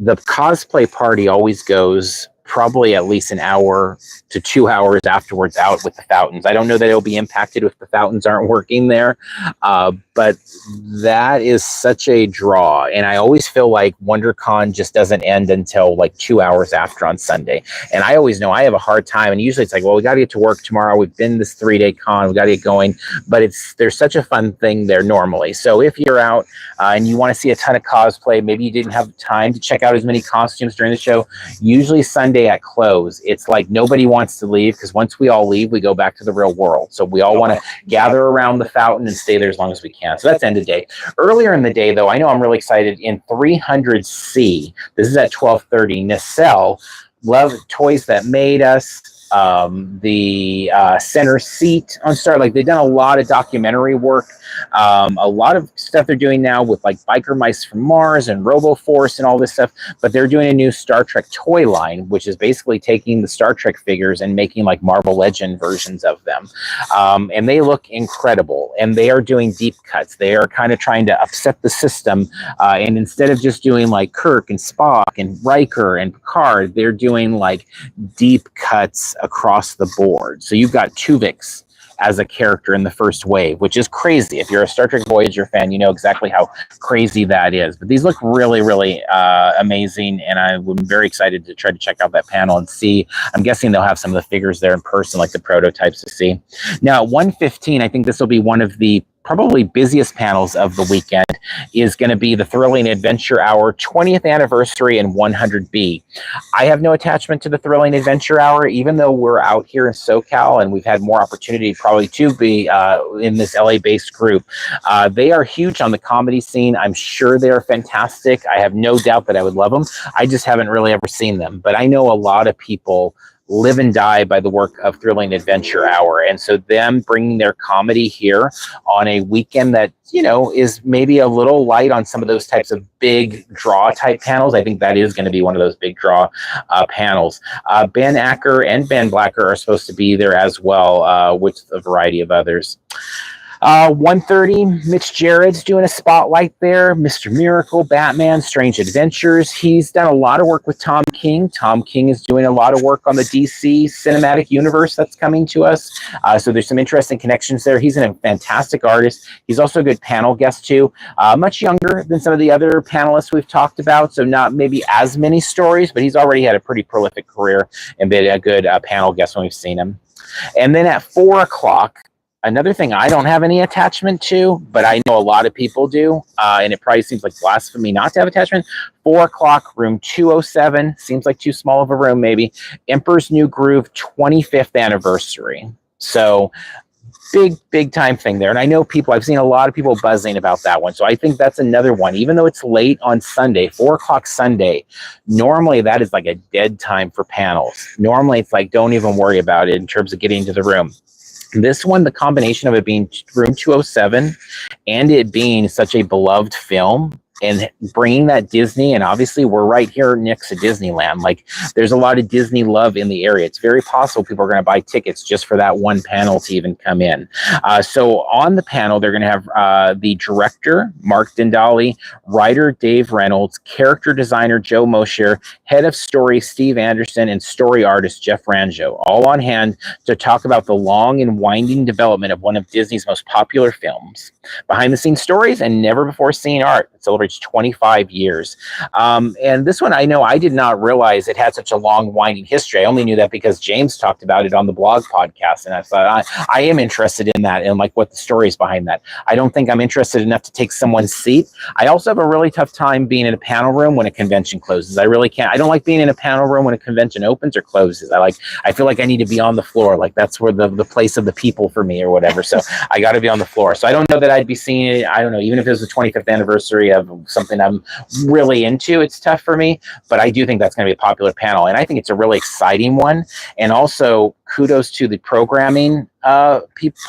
the cosplay party always goes probably at least an hour to 2 hours afterwards out with the fountains. I don't know that it'll be impacted if the fountains aren't working there, but that is such a draw. And I always feel like WonderCon just doesn't end until like 2 hours after on Sunday. And I always know I have a hard time. And usually it's like, well, we got to get to work tomorrow. We've been this 3-day con. We got to get going. But there's such a fun thing there normally. So if you're out and you want to see a ton of cosplay, maybe you didn't have time to check out as many costumes during the show, usually Sunday at close, it's like nobody wants to leave, because once we all leave, we go back to the real world. So we all want to gather around the fountain and stay there as long as we can. So that's end of day. Earlier in the day, though, I know I'm really excited. In 300C, this is at 12:30, Nacelle, Love Toys That Made Us, the center seat on Star. Like, they've done a lot of documentary work, a lot of stuff they're doing now with like Biker Mice from Mars and RoboForce and all this stuff. But they're doing a new Star Trek toy line, which is basically taking the Star Trek figures and making like Marvel Legend versions of them. And they look incredible. And they are doing deep cuts. They are kind of trying to upset the system. And instead of just doing like Kirk and Spock and Riker and Picard, they're doing like deep cuts across the board. So you've got Tuvix as a character in the first wave, which is crazy. If you're a Star Trek Voyager fan, you know exactly how crazy that is. But these look really, really amazing, and I'm very excited to try to check out that panel and see. I'm guessing they'll have some of the figures there in person, like the prototypes, to see. Now, at 1:15, I think this will be one of the probably busiest panels of the weekend, is going to be the Thrilling Adventure Hour 20th anniversary and 100B. I have no attachment to the Thrilling Adventure Hour, even though we're out here in SoCal and we've had more opportunity probably to be in this LA-based group. They are huge on the comedy scene. I'm sure they are fantastic. I have no doubt that I would love them. I just haven't really ever seen them. But I know a lot of people live and die by the work of Thrilling Adventure Hour. And so them bringing their comedy here on a weekend that, you know, is maybe a little light on some of those types of big draw type panels. I think that is going to be one of those big draw panels. Ben Acker and Ben Blacker are supposed to be there as well, with a variety of others. 1:30, Mitch Jared's doing a spotlight there. Mr. Miracle, Batman, Strange Adventures. He's done a lot of work with Tom King. Tom King is doing a lot of work on the DC cinematic universe that's coming to us. So there's some interesting connections there. He's a fantastic artist. He's also a good panel guest too. Much younger than some of the other panelists we've talked about, so not maybe as many stories, but he's already had a pretty prolific career and been a good panel guest when we've seen him. And then at 4 o'clock, another thing I don't have any attachment to, but I know a lot of people do, and it probably seems like blasphemy not to have attachment. 4 o'clock, room 207. Seems like too small of a room, maybe. Emperor's New Groove 25th anniversary. So big time thing there. And I know I've seen a lot of people buzzing about that one. So I think that's another one, even though it's late on Sunday, 4 o'clock Sunday, normally that is like a dead time for panels. Normally it's like, don't even worry about it in terms of getting into the room. This one, the combination of it being room 207 and it being such a beloved film, and bringing that Disney, and obviously we're right here next to Disneyland. Like there's a lot of Disney love in the area. It's very possible people are going to buy tickets just for that one panel to even come in. So on the panel, they're going to have the director, Mark Dendali, writer, Dave Reynolds, character designer, Joe Mosher, head of story, Steve Anderson, and story artist, Jeff Ranjo, all on hand to talk about the long and winding development of one of Disney's most popular films, behind the scenes stories, and never before seen art. It celebrates 25 years. And this one, I know I did not realize it had such a long winding history. I only knew that because James talked about it on the blog podcast. And I thought, I am interested in that and like what the story is behind that. I don't think I'm interested enough to take someone's seat. I also have a really tough time being in a panel room when a convention closes. I really can't. I don't like being in a panel room when a convention opens or closes. I feel like I need to be on the floor. Like that's where the place of the people for me or whatever. So I got to be on the floor. So I don't know that I'd be seeing it. I don't know, even if it was the 25th anniversary of something I'm really into, it's tough for me, but I do think that's going to be a popular panel. And I think it's a really exciting one. And also kudos to the programming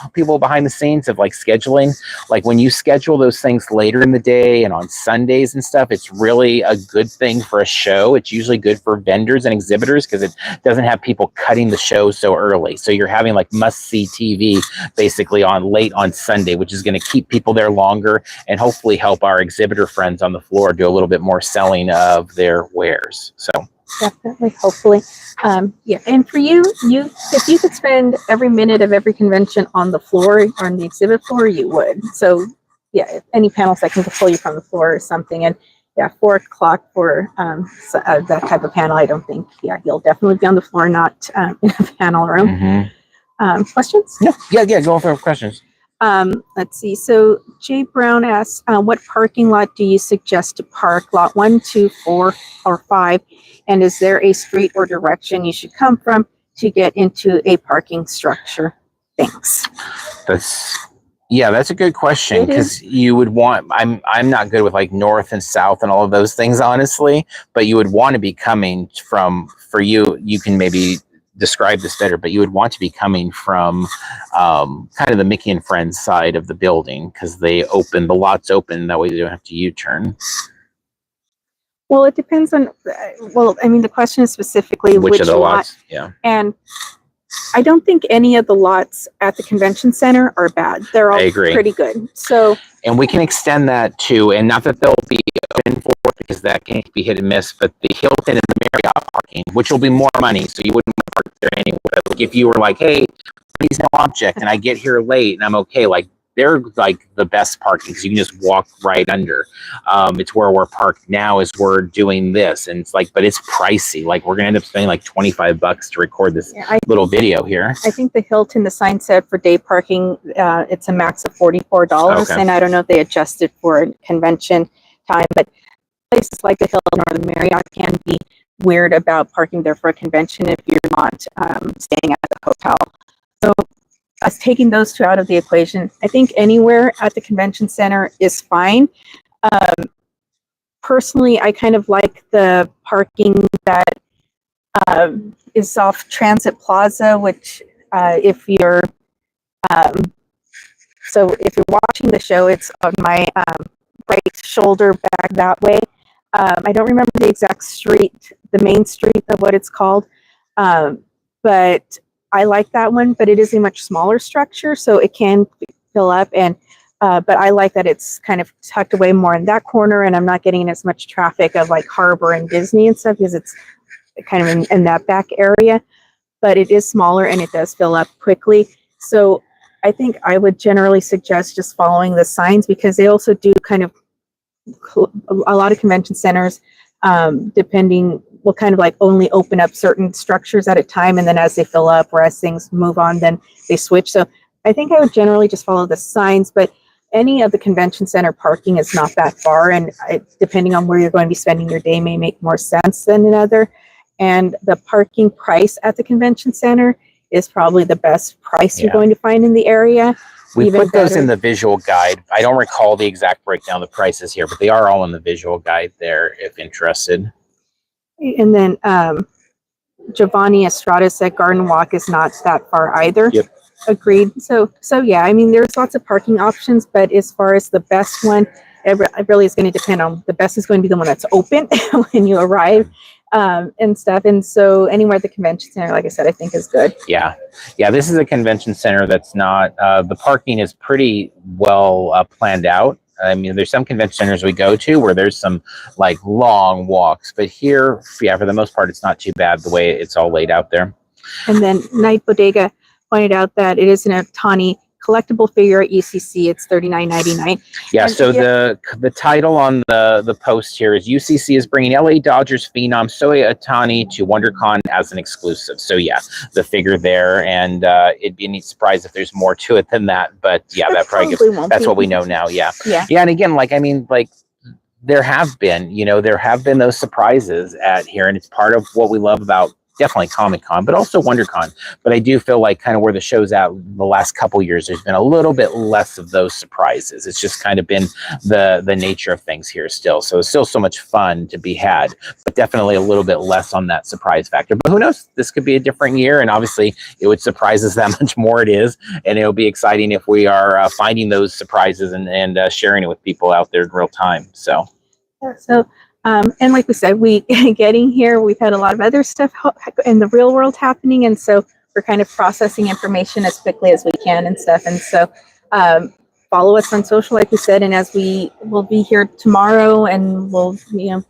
people behind the scenes of like scheduling. Like when you schedule those things later in the day and on Sundays and stuff, it's really a good thing for a show. It's usually good for vendors and exhibitors because it doesn't have people cutting the show so early. So you're having like must-see TV basically on late on Sunday, which is going to keep people there longer and hopefully help our exhibitor friends on the floor do a little bit more selling of their wares. So definitely, hopefully. Yeah, and for you, if you could spend every minute of every convention on the floor, on the exhibit floor, you would. So yeah, if any panels that can pull you from the floor or something. And yeah, 4 o'clock for that type of panel, I don't think, yeah, you'll definitely be on the floor, not in a panel room. Mm-hmm. Questions? Yeah, go for questions. Let's see. So Jay Brown asks, what parking lot do you suggest to park? Lot 1, 2, 4, or 5? And is there a street or direction you should come from to get into a parking structure? Thanks. That's a good question, because you would want, I'm not good with like north and south and all of those things, honestly, but you would want to be coming from, for you can maybe describe this better, but you would want to be coming from kind of the Mickey and Friends side of the building, because the lots open, that way you don't have to U-turn. Well, it depends on, the question is specifically which of the lot, lots. Yeah. And I don't think any of the lots at the convention center are bad. They're all pretty good. So, and we can extend that too, and not that they'll be open for, because that can't be hit and miss, but the Hilton and the Marriott parking, which will be more money, so you wouldn't park there anyway. Like if you were like, hey, please no object, and I get here late and I'm okay, like they're like the best parking, because you can just walk right under. It's where we're parked now as we're doing this, and it's like, but it's pricey. Like we're gonna end up spending like $25 to record this little video here. I think the Hilton, the sign said for day parking, it's a max of $44, and I don't know if they adjusted for convention time, but places like the Hilton or the Marriott can be weird about parking there for a convention if you're not staying at the hotel. So us taking those two out of the equation, I think anywhere at the convention center is fine. Personally, I kind of like the parking that is off Transit Plaza, which if you're watching the show, it's on my right shoulder back that way. I don't remember the exact street, the main street of what it's called, but I like that one, but it is a much smaller structure, so it can fill up. And but I like that it's kind of tucked away more in that corner, and I'm not getting as much traffic of like Harbor and Disney and stuff, because it's kind of in that back area. But it is smaller and it does fill up quickly. So I think I would generally suggest just following the signs, because they also do kind of a lot of convention centers, depending, will kind of like only open up certain structures at a time, and then as they fill up or as things move on, then they switch. So I think I would generally just follow the signs, but any of the convention center parking is not that far, and depending on where you're going to be spending your day may make more sense than another. And the parking price at the convention center is probably the best price you're going to find in the area. We put those in the visual guide. I don't recall the exact breakdown of the prices here, but they are all in the visual guide there if interested. And then Giovanni Estrada said Garden Walk is not that far either. Yep. Agreed. So yeah, I mean, there's lots of parking options, but as far as the best one, it really is going to depend on, the best is going to be the one that's open when you arrive, and stuff. And so anywhere at the convention center, like I said, I think is good. Yeah. Yeah. This is a convention center that's not, the parking is pretty well planned out. I mean, there's some convention centers we go to where there's some like long walks, but here, yeah, for the most part, it's not too bad the way it's all laid out there. And then Night Bodega pointed out that it is an Otani collectible figure at UCC. It's $39.99. Yeah, And so the title on the post here is UCC is bringing LA Dodgers phenom Shohei Ohtani to WonderCon as an exclusive. So yeah, the figure there, and it'd be a neat surprise if there's more to it than that. But yeah, that probably gives, that's what we know now. Yeah, yeah. And again, like I mean, like there have been those surprises at here, and it's part of what we love about definitely Comic-Con, but also WonderCon. But I do feel like kind of where the show's at the last couple years, there's been a little bit less of those surprises. It's just kind of been the nature of things here still. So it's still so much fun to be had, but definitely a little bit less on that surprise factor. But who knows? This could be a different year, and obviously it would surprise us that much more it is. And it'll be exciting if we are finding those surprises and sharing it with people out there in real time. So. Yeah, so and like we said, we getting here, we've had a lot of other stuff in the real world happening, and so we're kind of processing information as quickly as we can and stuff. And so follow us on social, like we said, and as we will be here tomorrow, and we'll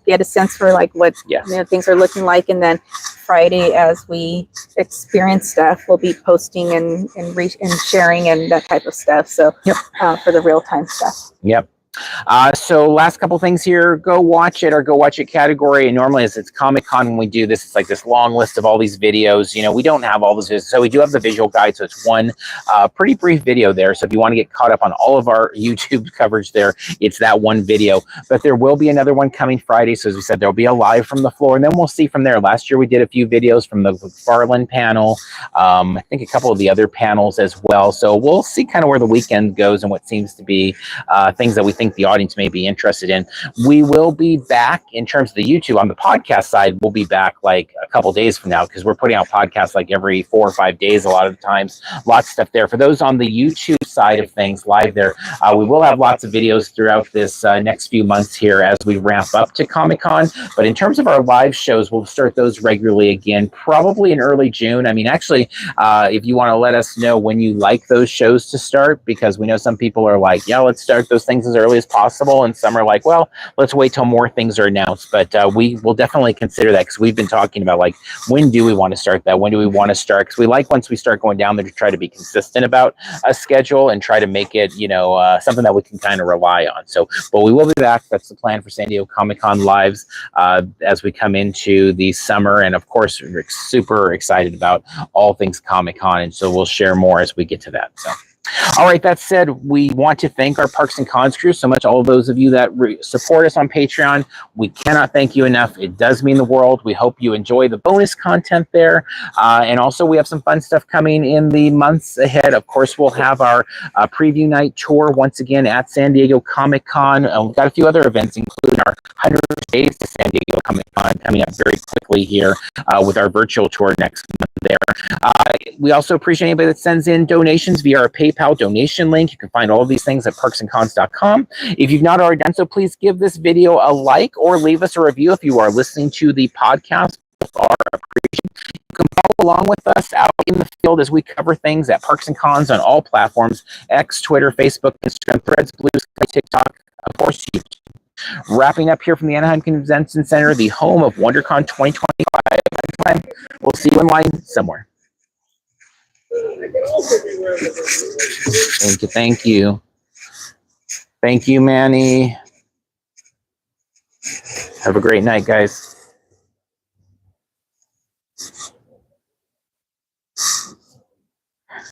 get a sense for like what things are looking like, and then Friday as we experience stuff, we'll be posting and sharing and that type of stuff. So for the real time stuff. Yep. So last couple things here, go watch it category. And normally as it's Comic-Con, when we do this, it's like this long list of all these videos. We don't have all those videos. So we do have the visual guide. So it's one pretty brief video there. So if you want to get caught up on all of our YouTube coverage there, it's that one video. But there will be another one coming Friday. So as we said, there'll be a live from the floor, and then we'll see from there. Last year we did a few videos from the Farland panel. I think a couple of the other panels as well. So we'll see kind of where the weekend goes and what seems to be things that we think the audience may be interested in. We will be back in terms of the YouTube. On the podcast side, we'll be back like a couple days from now, because we're putting out podcasts like every 4 or 5 days a lot of the times. Lots of stuff there. For those on the YouTube side of things live there, we will have lots of videos throughout this next few months here as we ramp up to Comic-Con. But in terms of our live shows, we'll start those regularly again, probably in early June. I mean, actually, if you want to let us know when you like those shows to start, because we know some people are like, yeah, let's start those things as early as possible, and some are like, well, let's wait till more things are announced. But we will definitely consider that, because we've been talking about like, when do we want to start that? When do we want to start? Because we like, once we start going down there, to try to be consistent about a schedule and try to make it, something that we can kind of rely on. So, but we will be back. That's the plan for San Diego Comic-Con lives as we come into the summer. And of course, we're super excited about all things Comic-Con, and so we'll share more as we get to that. So. All right, that said, we want to thank our Parks and Cons crew so much, all of those of you that support us on Patreon. We cannot thank you enough. It does mean the world. We hope you enjoy the bonus content there. And also, we have some fun stuff coming in the months ahead. Of course, we'll have our preview night tour once again at San Diego Comic-Con. We've got a few other events, including our 100 Days to San Diego Comic-Con coming up very quickly here with our virtual tour next month there. We also appreciate anybody that sends in donations via our PayPal donation link. You can find all of these things at parksandcons.com. If you've not already done so, please give this video a like or leave us a review if you are listening to the podcast. Our appreciation. You can follow along with us out in the field as we cover things at Parks and Cons on all platforms: X, Twitter, Facebook, Instagram, Threads, Blue Sky, TikTok, of course, YouTube. Wrapping up here from the Anaheim Convention Center, the home of WonderCon 2025. We'll see you in line somewhere. Thank you. Thank you. Thank you, Manny. Have a great night, guys.